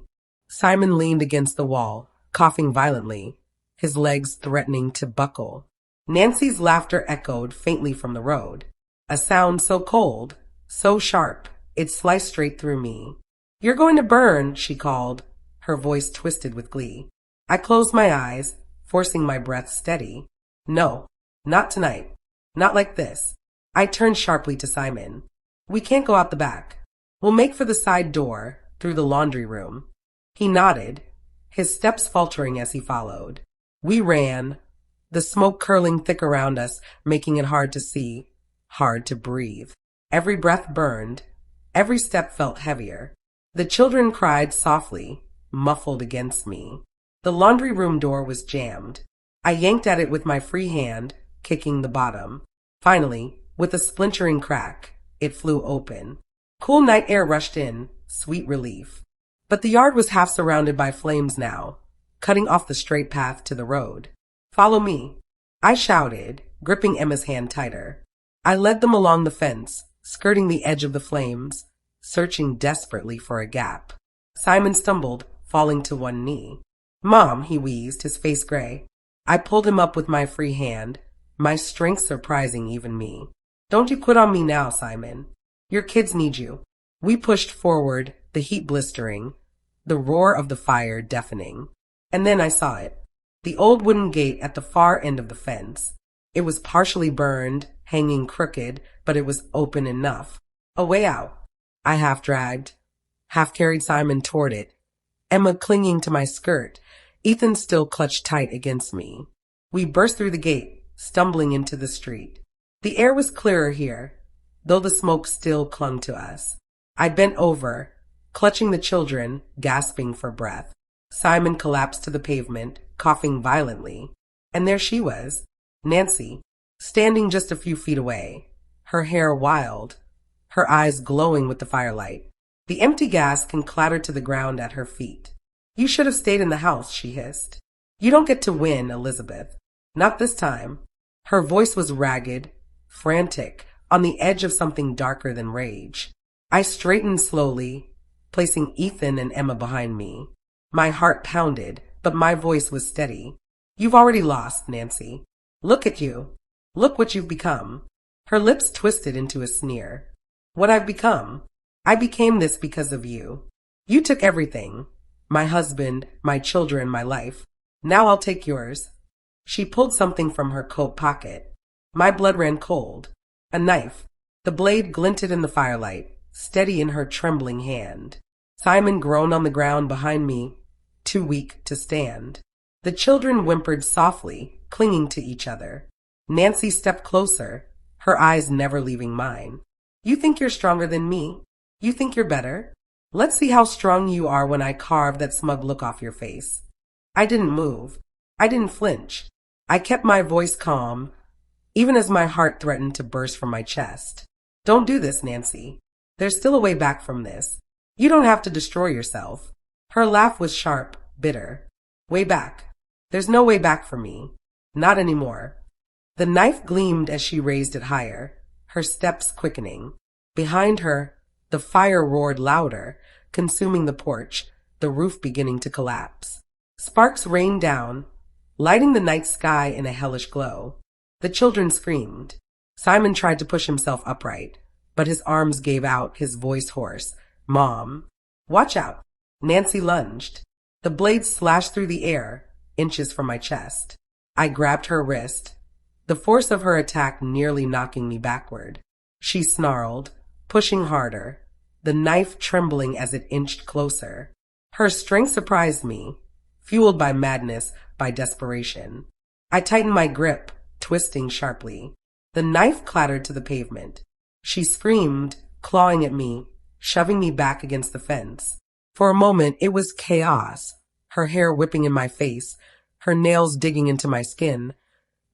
Simon leaned against the wall, coughing violently, his legs threatening to buckle. Nancy's laughter echoed faintly from the road, a sound so cold, so sharp, it sliced straight through me. "You're going to burn," she called, her voice twisted with glee. I closed my eyes, forcing my breath steady. "No, not tonight. Not like this." I turned sharply to Simon. "We can't go out the back. We'll make for the side door, through the laundry room." He nodded, his steps faltering as he followed. We ran, the smoke curling thick around us, making it hard to see, hard to breathe. Every breath burned, every step felt heavier. The children cried softly, muffled against me. The laundry room door was jammed. I yanked at it with my free hand, kicking the bottom. Finally, with a splintering crack, it flew open. Cool night air rushed in, sweet relief. But the yard was half surrounded by flames now, cutting off the straight path to the road. "Follow me," I shouted, gripping Emma's hand tighter. I led them along the fence, skirting the edge of the flames, searching desperately for a gap. Simon stumbled, falling to one knee. "Mom," he wheezed, his face gray. I pulled him up with my free hand, my strength surprising even me. "Don't you quit on me now, Simon. Your kids need you." We pushed forward, the heat blistering, the roar of the fire deafening. And then I saw it. The old wooden gate at the far end of the fence. It was partially burned, hanging crooked, but it was open enough. A way out. I half dragged, half carried Simon toward it, Emma clinging to my skirt, Ethan still clutched tight against me. We burst through the gate, stumbling into the street. The air was clearer here, though the smoke still clung to us. I bent over, clutching the children, gasping for breath. Simon collapsed to the pavement, coughing violently. And there she was, Nancy, standing just a few feet away, her hair wild, her eyes glowing with the firelight. The empty gas can clatter to the ground at her feet. "You should have stayed in the house," she hissed. "You don't get to win, Elizabeth. Not this time." Her voice was ragged, frantic, on the edge of something darker than rage. I straightened slowly, placing Ethan and Emma behind me. My heart pounded, but my voice was steady. "You've already lost, Nancy. Look at you. Look what you've become." Her lips twisted into a sneer. "What I've become? I became this because of you. You took everything. My husband, my children, my life. Now I'll take yours." She pulled something from her coat pocket. My blood ran cold. A knife. The blade glinted in the firelight, steady in her trembling hand. Simon groaned on the ground behind me, too weak to stand. The children whimpered softly, clinging to each other. Nancy stepped closer, her eyes never leaving mine. "You think you're stronger than me? You think you're better? Let's see how strong you are when I carve that smug look off your face." I didn't move. I didn't flinch. I kept my voice calm, even as my heart threatened to burst from my chest. "Don't do this, Nancy. There's still a way back from this. You don't have to destroy yourself." Her laugh was sharp, bitter. "Way back? There's no way back for me. Not anymore." The knife gleamed as she raised it higher, her steps quickening. Behind her, the fire roared louder, consuming the porch, the roof beginning to collapse. Sparks rained down, lighting the night sky in a hellish glow. The children screamed. Simon tried to push himself upright, but his arms gave out, his voice hoarse. "Mom." "Watch out." Nancy lunged. The blade slashed through the air, inches from my chest. I grabbed her wrist, the force of her attack nearly knocking me backward. She snarled, pushing harder, the knife trembling as it inched closer. Her strength surprised me, fueled by madness, by desperation. I tightened my grip, twisting sharply. The knife clattered to the pavement. She screamed, clawing at me, shoving me back against the fence. For a moment, it was chaos, her hair whipping in my face, her nails digging into my skin,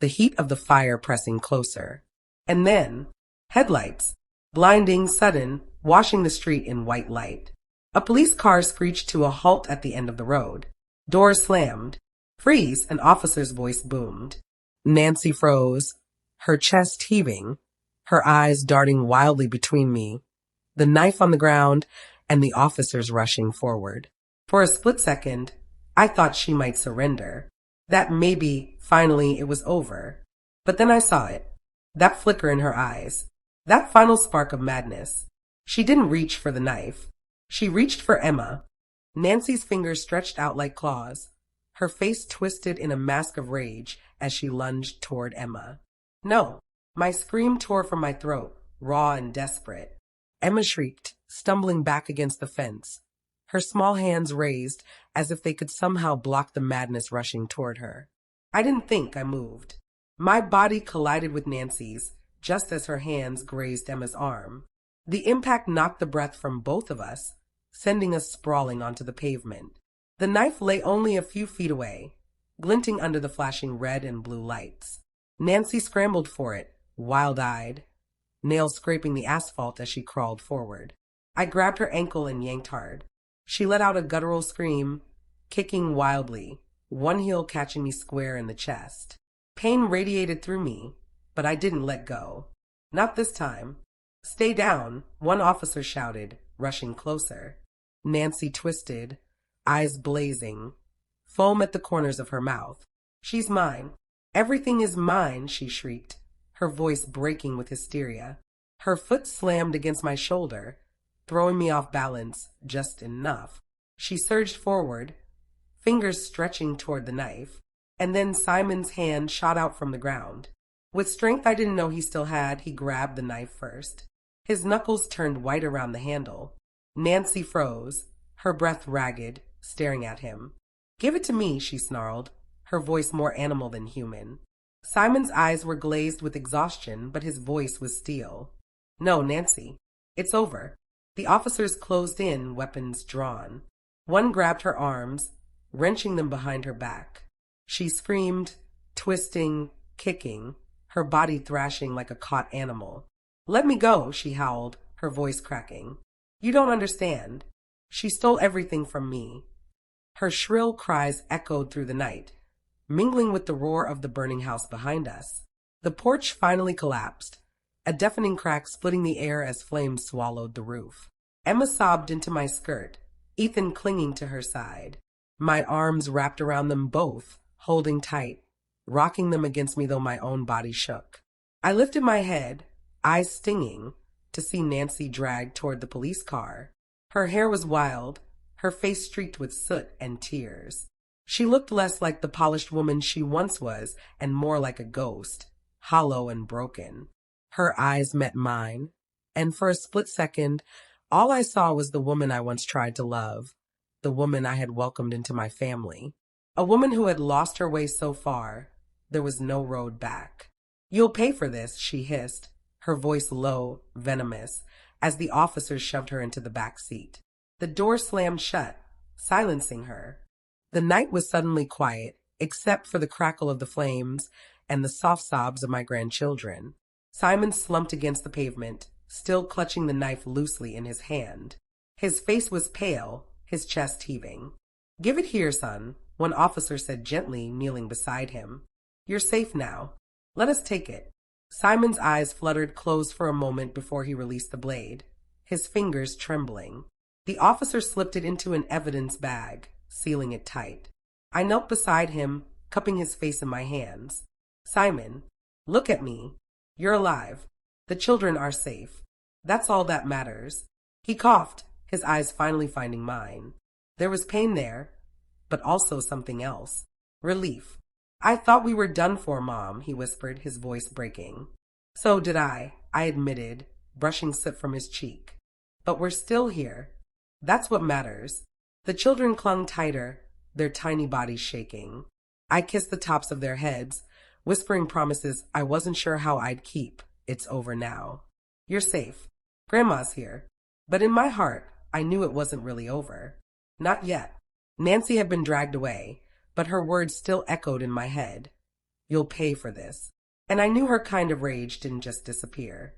the heat of the fire pressing closer. And then, headlights, blinding, sudden, washing the street in white light. A police car screeched to a halt at the end of the road. Doors slammed. "Freeze!" an officer's voice boomed. Nancy froze, her chest heaving, her eyes darting wildly between me, the knife on the ground, and the officers rushing forward. For a split second, I thought she might surrender. that maybe, finally, it was over. But then I saw it. That flicker in her eyes. That final spark of madness. She didn't reach for the knife. She reached for Emma. Nancy's fingers stretched out like claws. Her face twisted in a mask of rage as she lunged toward Emma. No. My scream tore from my throat, raw and desperate. Emma shrieked, stumbling back against the fence, her small hands raised as if they could somehow block the madness rushing toward her. I didn't think, I moved. My body collided with Nancy's just as her hands grazed Emma's arm. The impact knocked the breath from both of us, sending us sprawling onto the pavement. The knife lay only a few feet away, glinting under the flashing red and blue lights. Nancy scrambled for it, wild-eyed, nails scraping the asphalt as she crawled forward. I grabbed her ankle and yanked hard. She let out a guttural scream, kicking wildly, one heel catching me square in the chest. Pain radiated through me, but I didn't let go. Not this time. Stay down, one officer shouted, rushing closer. Nancy twisted, eyes blazing, foam at the corners of her mouth. She's mine. Everything is mine, she shrieked, her voice breaking with hysteria. Her foot slammed against my shoulder, throwing me off balance just enough. She surged forward, fingers stretching toward the knife, and then Simon's hand shot out from the ground. With strength I didn't know he still had, he grabbed the knife first. His knuckles turned white around the handle. Nancy froze, her breath ragged, staring at him. Give it to me, she snarled, her voice more animal than human. Simon's eyes were glazed with exhaustion, but his voice was steel. No, Nancy. It's over. The officers closed in, weapons drawn. One grabbed her arms, wrenching them behind her back. She screamed, twisting, kicking, her body thrashing like a caught animal. Let me go, she howled, her voice cracking. You don't understand. She stole everything from me. Her shrill cries echoed through the night, mingling with the roar of the burning house behind us. The porch finally collapsed, a deafening crack splitting the air as flames swallowed the roof. Emma sobbed into my skirt, Ethan clinging to her side. My arms wrapped around them both, holding tight, rocking them against me though my own body shook. I lifted my head, eyes stinging, to see Nancy dragged toward the police car. Her hair was wild, her face streaked with soot and tears. She looked less like the polished woman she once was and more like a ghost, hollow and broken. Her eyes met mine, and for a split second, all I saw was the woman I once tried to love, the woman I had welcomed into my family, a woman who had lost her way so far, there was no road back. You'll pay for this, she hissed, her voice low, venomous, as the officers shoved her into the back seat. The door slammed shut, silencing her. The night was suddenly quiet, except for the crackle of the flames and the soft sobs of my grandchildren. Simon slumped against the pavement, still clutching the knife loosely in his hand. His face was pale, his chest heaving. Give it here, son, one officer said gently, kneeling beside him. You're safe now. Let us take it. Simon's eyes fluttered closed for a moment before he released the blade, his fingers trembling. The officer slipped it into an evidence bag, sealing it tight. I knelt beside him, cupping his face in my hands. Simon, look at me. You're alive. The children are safe. That's all that matters. He coughed, his eyes finally finding mine. There was pain there, but also something else. Relief. I thought we were done for, Mom, he whispered, his voice breaking. So did I admitted, brushing soot from his cheek. But we're still here. That's what matters. The children clung tighter, their tiny bodies shaking. I kissed the tops of their heads, whispering promises I wasn't sure how I'd keep. It's over now. You're safe. Grandma's here. But in my heart, I knew it wasn't really over. Not yet. Nancy had been dragged away, but her words still echoed in my head. You'll pay for this. And I knew her kind of rage didn't just disappear.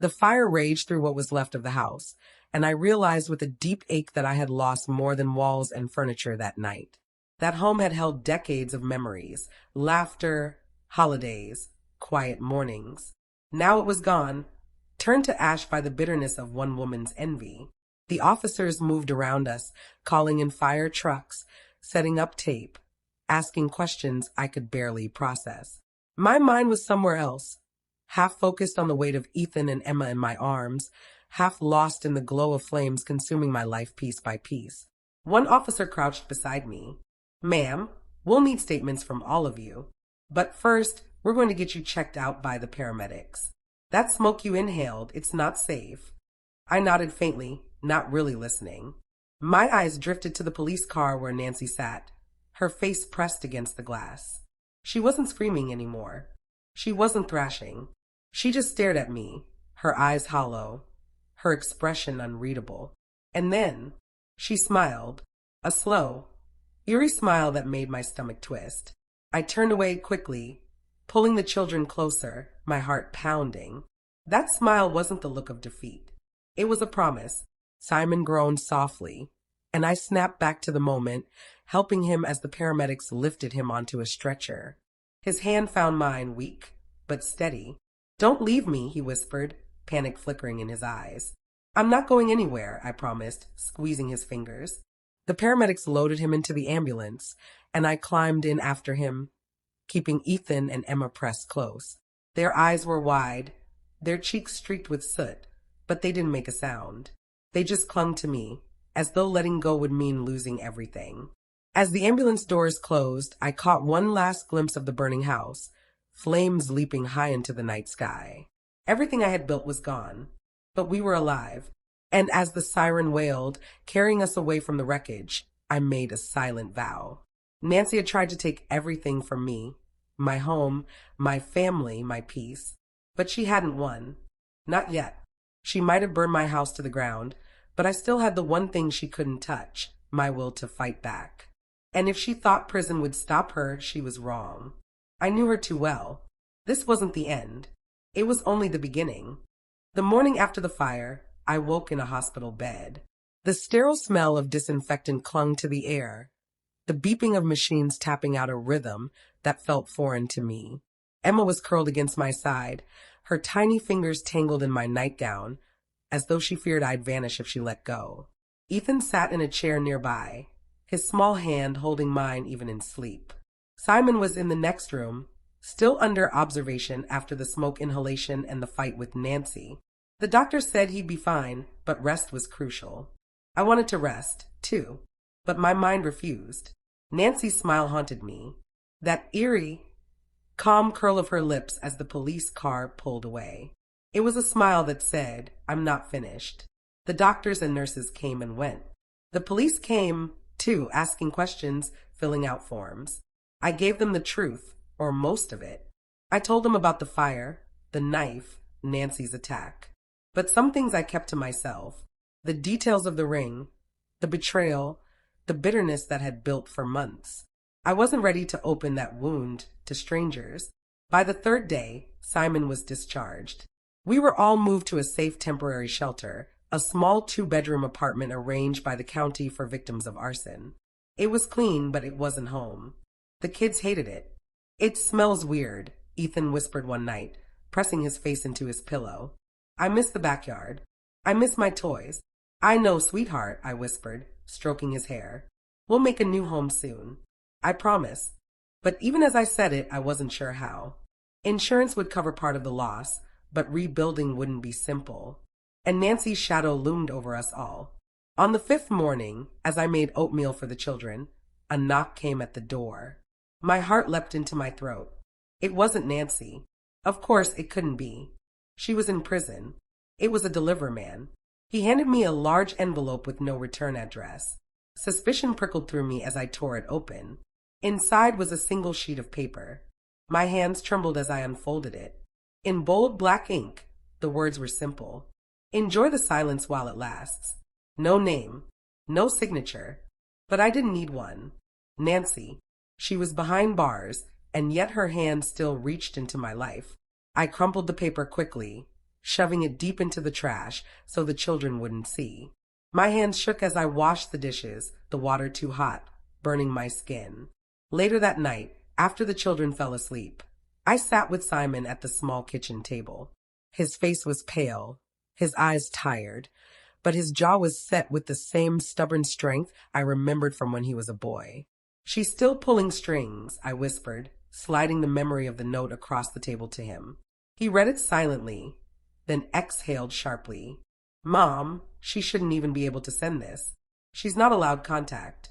The fire raged through what was left of the house, and I realized with a deep ache that I had lost more than walls and furniture that night. That home had held decades of memories, laughter, holidays, quiet mornings. Now it was gone, turned to ash by the bitterness of one woman's envy. The officers moved around us, calling in fire trucks, setting up tape, asking questions I could barely process. My mind was somewhere else, half focused on the weight of Ethan and Emma in my arms, half lost in the glow of flames consuming my life piece by piece. One officer crouched beside me. "Ma'am, we'll need statements from all of you. But first, we're going to get you checked out by the paramedics. That smoke you inhaled, it's not safe." I nodded faintly, not really listening. My eyes drifted to the police car where Nancy sat, her face pressed against the glass. She wasn't screaming anymore. She wasn't thrashing. She just stared at me, her eyes hollow, her expression unreadable. And then she smiled, a slow, eerie smile that made my stomach twist. I turned away quickly, pulling the children closer, my heart pounding. That smile wasn't the look of defeat. It was a promise. Simon groaned softly, and I snapped back to the moment, helping him as the paramedics lifted him onto a stretcher. His hand found mine, weak, but steady. "Don't leave me," he whispered, panic flickering in his eyes. "I'm not going anywhere," I promised, squeezing his fingers. The paramedics loaded him into the ambulance, and I climbed in after him, keeping Ethan and Emma pressed close. Their eyes were wide, their cheeks streaked with soot, but they didn't make a sound. They just clung to me, as though letting go would mean losing everything. As the ambulance doors closed, I caught one last glimpse of the burning house, flames leaping high into the night sky. Everything I had built was gone, but we were alive. And as the siren wailed, carrying us away from the wreckage, I made a silent vow. Nancy had tried to take everything from me, my home, my family, my peace, but she hadn't won. Not yet. She might have burned my house to the ground, but I still had the one thing she couldn't touch, my will to fight back. And if she thought prison would stop her, she was wrong. I knew her too well. This wasn't the end. It was only the beginning. The morning after the fire, I woke in a hospital bed. The sterile smell of disinfectant clung to the air, the beeping of machines tapping out a rhythm that felt foreign to me. Emma was curled against my side, her tiny fingers tangled in my nightgown, as though she feared I'd vanish if she let go. Ethan sat in a chair nearby, his small hand holding mine even in sleep. Simon was in the next room, still under observation after the smoke inhalation and the fight with Nancy. The doctor said he'd be fine, but rest was crucial. I wanted to rest, too, but my mind refused. Nancy's smile haunted me, that eerie, calm curl of her lips as the police car pulled away. It was a smile that said, "I'm not finished." The doctors and nurses came and went. The police came, too, asking questions, filling out forms. I gave them the truth, or most of it. I told them about the fire, the knife, Nancy's attack. But some things I kept to myself. The details of the ring, the betrayal, the bitterness that had built for months. I wasn't ready to open that wound to strangers. By the third day, Simon was discharged. We were all moved to a safe temporary shelter, a small 2-bedroom apartment arranged by the county for victims of arson. It was clean, but it wasn't home. The kids hated it. "It smells weird," Ethan whispered one night, pressing his face into his pillow. "I miss the backyard. I miss my toys." "I know, sweetheart," I whispered, stroking his hair. "We'll make a new home soon. I promise." But even as I said it, I wasn't sure how. Insurance would cover part of the loss, but rebuilding wouldn't be simple. And Nancy's shadow loomed over us all. On the 5th morning, as I made oatmeal for the children, a knock came at the door. My heart leapt into my throat. It wasn't Nancy. Of course, it couldn't be. She was in prison. It was a delivery man. He handed me a large envelope with no return address. Suspicion prickled through me as I tore it open. Inside was a single sheet of paper. My hands trembled as I unfolded it. In bold black ink, the words were simple. "Enjoy the silence while it lasts." No name, no signature, but I didn't need one. Nancy. She was behind bars, and yet her hand still reached into my life. I crumpled the paper quickly, shoving it deep into the trash so the children wouldn't see. My hands shook as I washed the dishes, the water too hot, burning my skin. Later that night, after the children fell asleep, I sat with Simon at the small kitchen table. His face was pale, his eyes tired, but his jaw was set with the same stubborn strength I remembered from when he was a boy. She's still pulling strings, I whispered, sliding the memory of the note across the table to him. He read it silently, then exhaled sharply. Mom, she shouldn't even be able to send this. She's not allowed contact.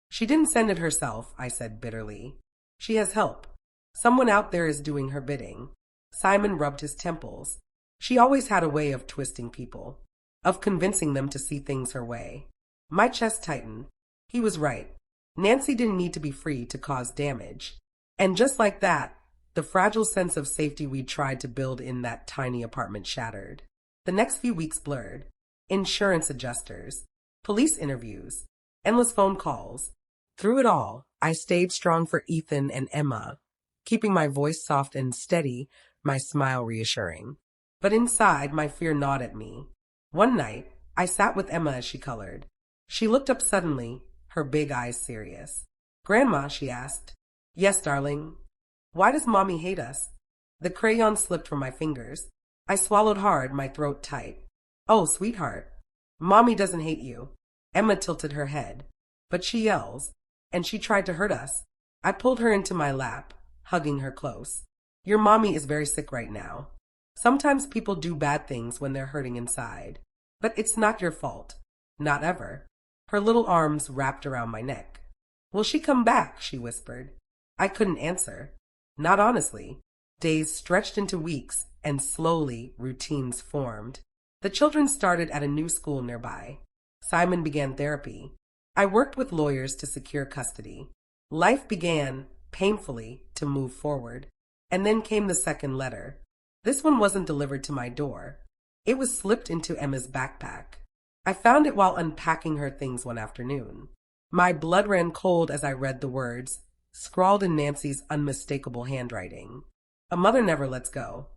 She didn't send it herself, I said bitterly. She has help. Someone out there is doing her bidding. Simon rubbed his temples. She always had a way of twisting people, of convincing them to see things her way. My chest tightened. He was right. Nancy didn't need to be free to cause damage. And just like that, the fragile sense of safety we'd tried to build in that tiny apartment shattered. The next few weeks blurred. Insurance adjusters, police interviews, endless phone calls. Through it all, I stayed strong for Ethan and Emma, keeping my voice soft and steady, my smile reassuring. But inside, my fear gnawed at me. One night, I sat with Emma as she colored. She looked up suddenly, her big eyes serious. Grandma, she asked. Yes, darling. Why does Mommy hate us? The crayon slipped from my fingers. I swallowed hard, my throat tight. Oh, sweetheart. Mommy doesn't hate you. Emma tilted her head. But she yells. And she tried to hurt us. I pulled her into my lap, hugging her close. Your mommy is very sick right now. Sometimes people do bad things when they're hurting inside. But it's not your fault. Not ever. Her little arms wrapped around my neck. Will she come back? She whispered. I couldn't answer. Not honestly. Days stretched into weeks, and slowly routines formed. The children started at a new school nearby. Simon began therapy. I worked with lawyers to secure custody. Life began, painfully, to move forward. And then came the second letter. This one wasn't delivered to my door. It was slipped into Emma's backpack. I found it while unpacking her things one afternoon. My blood ran cold as I read the words, scrawled in Nancy's unmistakable handwriting. A mother never lets go.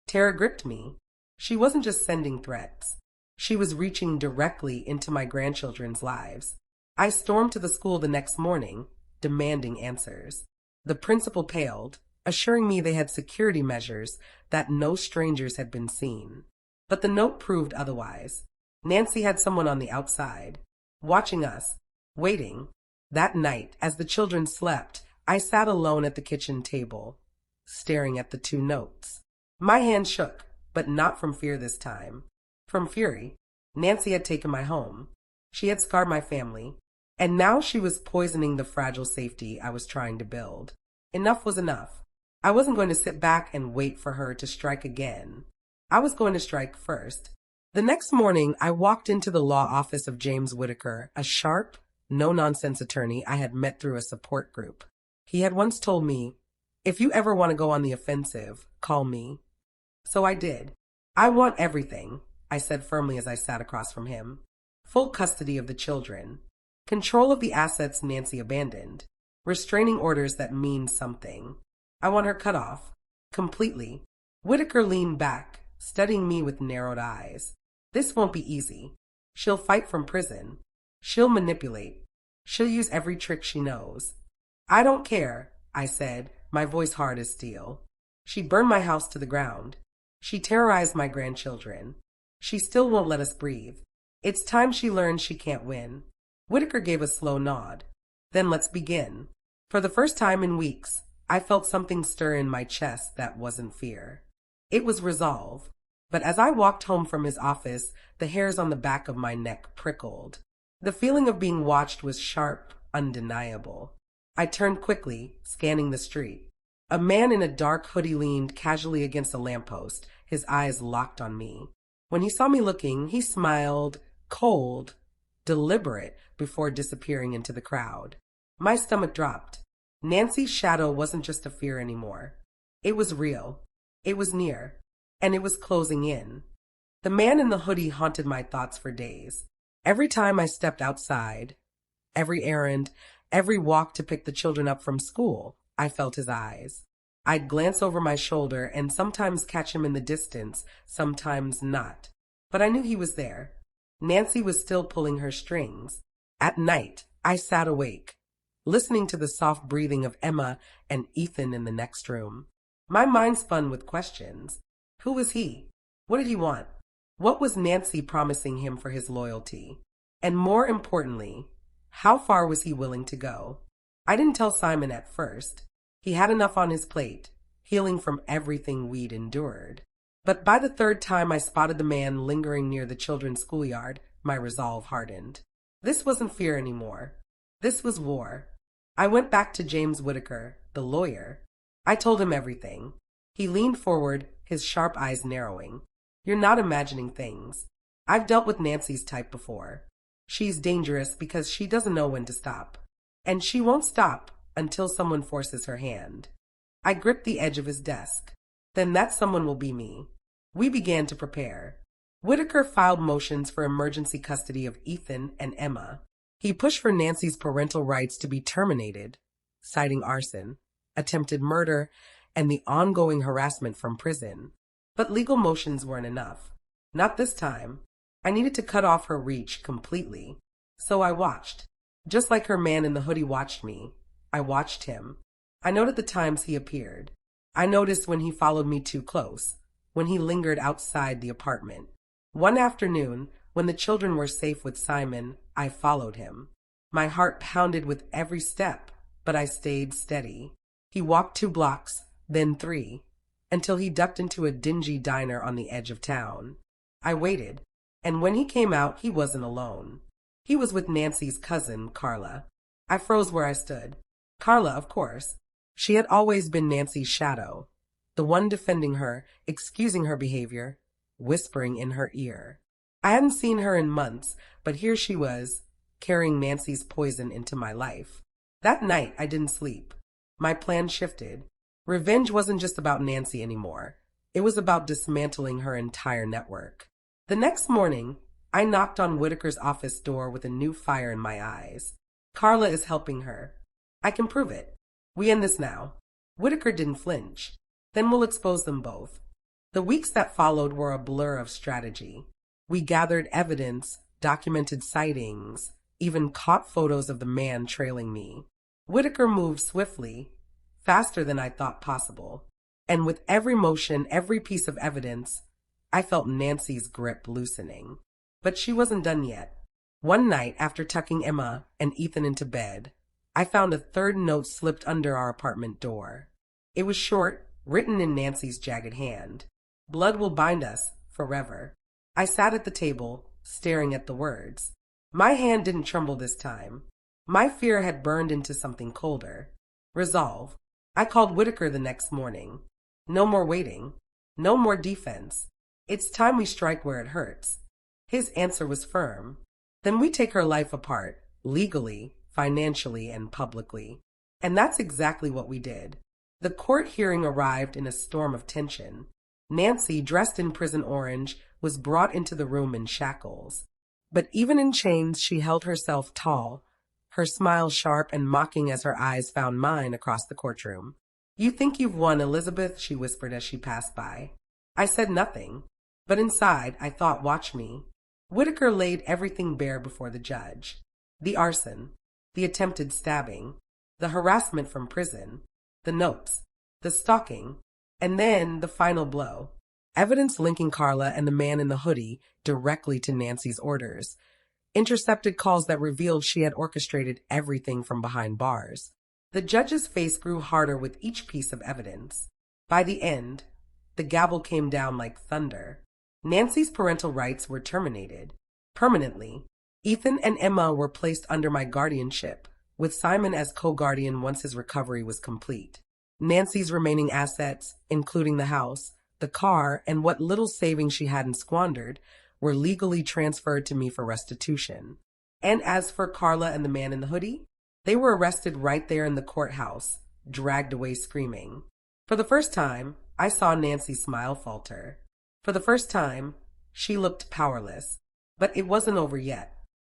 Terror gripped me. She wasn't just sending threats. She was reaching directly into my grandchildren's lives. I stormed to the school the next morning, demanding answers. The principal paled, assuring me they had security measures, that no strangers had been seen. But the note proved otherwise. Nancy had someone on the outside, watching us, waiting. That night, as the children slept, I sat alone at the kitchen table, staring at the two notes. My hand shook, but not from fear this time. From fury. Nancy had taken my home. She had scarred my family. And now she was poisoning the fragile safety I was trying to build. Enough was enough. I wasn't going to sit back and wait for her to strike again. I was going to strike first. The next morning, I walked into the law office of James Whitaker, a sharp, no-nonsense attorney I had met through a support group. He had once told me, if you ever want to go on the offensive, call me. So I did. I want everything, I said firmly as I sat across from him. Full custody of the children. Control of the assets Nancy abandoned. Restraining orders that mean something. I want her cut off. Completely. Whitaker leaned back, studying me with narrowed eyes. This won't be easy. She'll fight from prison. She'll manipulate. She'll use every trick she knows. I don't care, I said, my voice hard as steel. She burned my house to the ground. She terrorized my grandchildren. She still won't let us breathe. It's time she learned she can't win. Whitaker gave a slow nod. Then let's begin. For the first time in weeks, I felt something stir in my chest that wasn't fear. It was resolve. But as I walked home from his office, the hairs on the back of my neck prickled. The feeling of being watched was sharp, undeniable. I turned quickly, scanning the street. A man in a dark hoodie leaned casually against a lamppost, his eyes locked on me. When he saw me looking, he smiled, cold, deliberate, before disappearing into the crowd. My stomach dropped. Nancy's shadow wasn't just a fear anymore. It was real. It was near. And it was closing in. The man in the hoodie haunted my thoughts for days. Every time I stepped outside, every errand, every walk to pick the children up from school, I felt his eyes. I'd glance over my shoulder and sometimes catch him in the distance, sometimes not. But I knew he was there. Nancy was still pulling her strings. At night, I sat awake, listening to the soft breathing of Emma and Ethan in the next room. My mind spun with questions. Who was he? What did he want? What was Nancy promising him for his loyalty? And more importantly, how far was he willing to go? I didn't tell Simon at first. He had enough on his plate, healing from everything we'd endured. But by the third time I spotted the man lingering near the children's schoolyard, my resolve hardened. This wasn't fear anymore. This was war. I went back to James Whitaker, the lawyer. I told him everything. He leaned forward, his sharp eyes narrowing. You're not imagining things. I've dealt with Nancy's type before. She's dangerous because she doesn't know when to stop. And she won't stop until someone forces her hand. I gripped the edge of his desk. Then that someone will be me. We began to prepare. Whitaker filed motions for emergency custody of Ethan and Emma. He pushed for Nancy's parental rights to be terminated, citing arson, attempted murder, and the ongoing harassment from prison. But legal motions weren't enough. Not this time. I needed to cut off her reach completely. So I watched. Just like her man in the hoodie watched me, I watched him. I noted the times he appeared. I noticed when he followed me too close, when he lingered outside the apartment. One afternoon, when the children were safe with Simon, I followed him. My heart pounded with every step, but I stayed steady. He walked 2 blocks, then 3, until he ducked into a dingy diner on the edge of town. I waited, and when he came out, he wasn't alone. He was with Nancy's cousin, Carla. I froze where I stood. Carla, of course. She had always been Nancy's shadow, the one defending her, excusing her behavior, whispering in her ear. I hadn't seen her in months, but here she was, carrying Nancy's poison into my life. That night, I didn't sleep. My plan shifted. Revenge wasn't just about Nancy anymore. It was about dismantling her entire network. The next morning, I knocked on Whitaker's office door with a new fire in my eyes. Carla is helping her. I can prove it. We end this now. Whitaker didn't flinch. Then we'll expose them both. The weeks that followed were a blur of strategy. We gathered evidence, documented sightings, even caught photos of the man trailing me. Whitaker moved swiftly, faster than I thought possible. And with every motion, every piece of evidence, I felt Nancy's grip loosening. But she wasn't done yet. One night, after tucking Emma and Ethan into bed, I found a third note slipped under our apartment door. It was short, written in Nancy's jagged hand. Blood will bind us forever. I sat at the table, staring at the words. My hand didn't tremble this time. My fear had burned into something colder. Resolve. I called Whitaker the next morning. No more waiting. No more defense. It's time we strike where it hurts. His answer was firm. Then we take her life apart, legally, financially, and publicly. And that's exactly what we did. The court hearing arrived in a storm of tension. Nancy, dressed in prison orange, was brought into the room in shackles. But even in chains, she held herself tall, her smile sharp and mocking as her eyes found mine across the courtroom. You think you've won, Elizabeth, she whispered as she passed by. I said nothing, but inside I thought, watch me. Whitaker laid everything bare before the judge. The arson, the attempted stabbing, the harassment from prison, the notes, the stalking, and then the final blow. Evidence linking Carla and the man in the hoodie directly to Nancy's orders. Intercepted calls that revealed she had orchestrated everything from behind bars. The judge's face grew harder with each piece of evidence. By the end, the gavel came down like thunder. Nancy's parental rights were terminated. Permanently. Ethan and Emma were placed under my guardianship, with Simon as co-guardian once his recovery was complete. Nancy's remaining assets, including the house, the car, and what little savings she hadn't squandered, were legally transferred to me for restitution. And as for Carla and the man in the hoodie, they were arrested right there in the courthouse, dragged away screaming. For the first time, I saw Nancy's smile falter. For the first time, she looked powerless. But it wasn't over yet.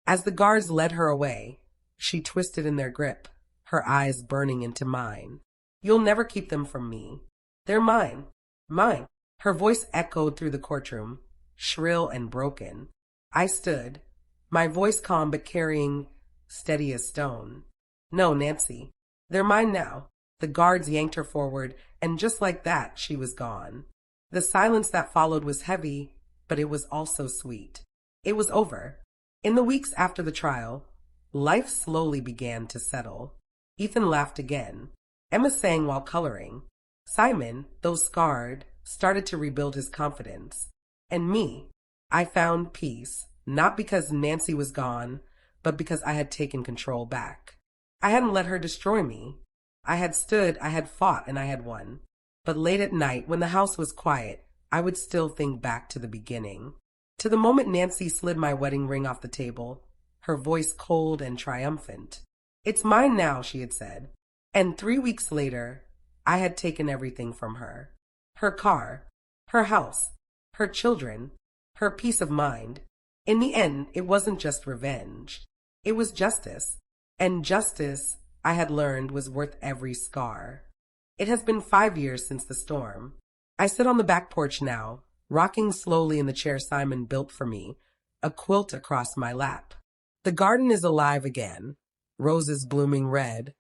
As the guards led her away, she twisted in their grip, her eyes burning into mine. You'll never keep them from me. They're mine. Mine. Her voice echoed through the courtroom, shrill and broken. I stood, my voice calm but carrying, steady as stone. No, Nancy. They're mine now. The guards yanked her forward, and just like that, she was gone. The silence that followed was heavy, but it was also sweet. It was over. In the weeks after the trial, life slowly began to settle. Ethan laughed again. Emma sang while coloring. Simon, though scarred, started to rebuild his confidence. And me, I found peace, not because Nancy was gone, but because I had taken control back. I hadn't let her destroy me. I had stood, I had fought, and I had won. But late at night, when the house was quiet, I would still think back to the beginning. To the moment Nancy slid my wedding ring off the table, her voice cold and triumphant. "It's mine now," she had said. And 3 weeks later, I had taken everything from her. Her car, her house, her children, her peace of mind. In the end, it wasn't just revenge. It was justice. And justice, I had learned, was worth every scar. It has been 5 years since the storm. I sit on the back porch now, rocking slowly in the chair Simon built for me, a quilt across my lap. The garden is alive again, roses blooming red,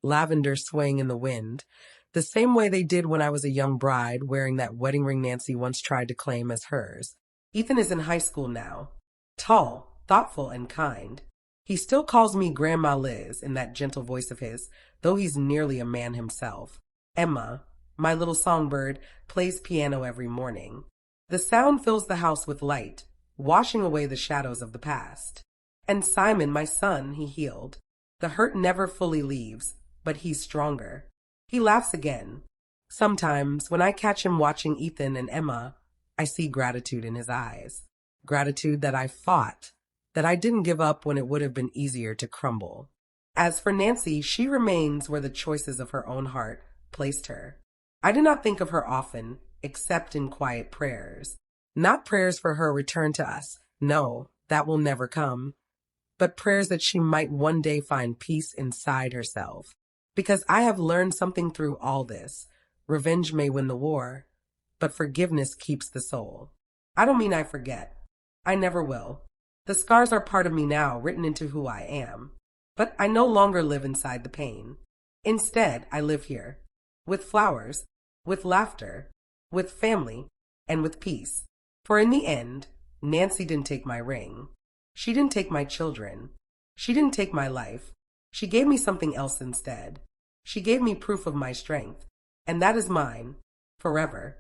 lavender swaying in the wind, the same way they did when I was a young bride wearing that wedding ring Nancy once tried to claim as hers. Ethan is in high school now, tall, thoughtful, and kind. He still calls me Grandma Liz in that gentle voice of his, though he's nearly a man himself. Emma, my little songbird, plays piano every morning. The sound fills the house with light, washing away the shadows of the past. And Simon, my son, he healed. The hurt never fully leaves, but he's stronger. He laughs again. Sometimes, when I catch him watching Ethan and Emma, I see gratitude in his eyes. Gratitude that I fought, that I didn't give up when it would have been easier to crumble. As for Nancy, she remains where the choices of her own heart placed her. I do not think of her often, except in quiet prayers. Not prayers for her return to us. No, that will never come. But prayers that she might one day find peace inside herself. Because I have learned something through all this. Revenge may win the war, but forgiveness keeps the soul. I don't mean I forget. I never will. The scars are part of me now, written into who I am. But I no longer live inside the pain. Instead, I live here. With flowers, with laughter, with family, and with peace. For in the end, Nancy didn't take my ring. She didn't take my children. She didn't take my life. She gave me something else instead. She gave me proof of my strength. And that is mine, forever.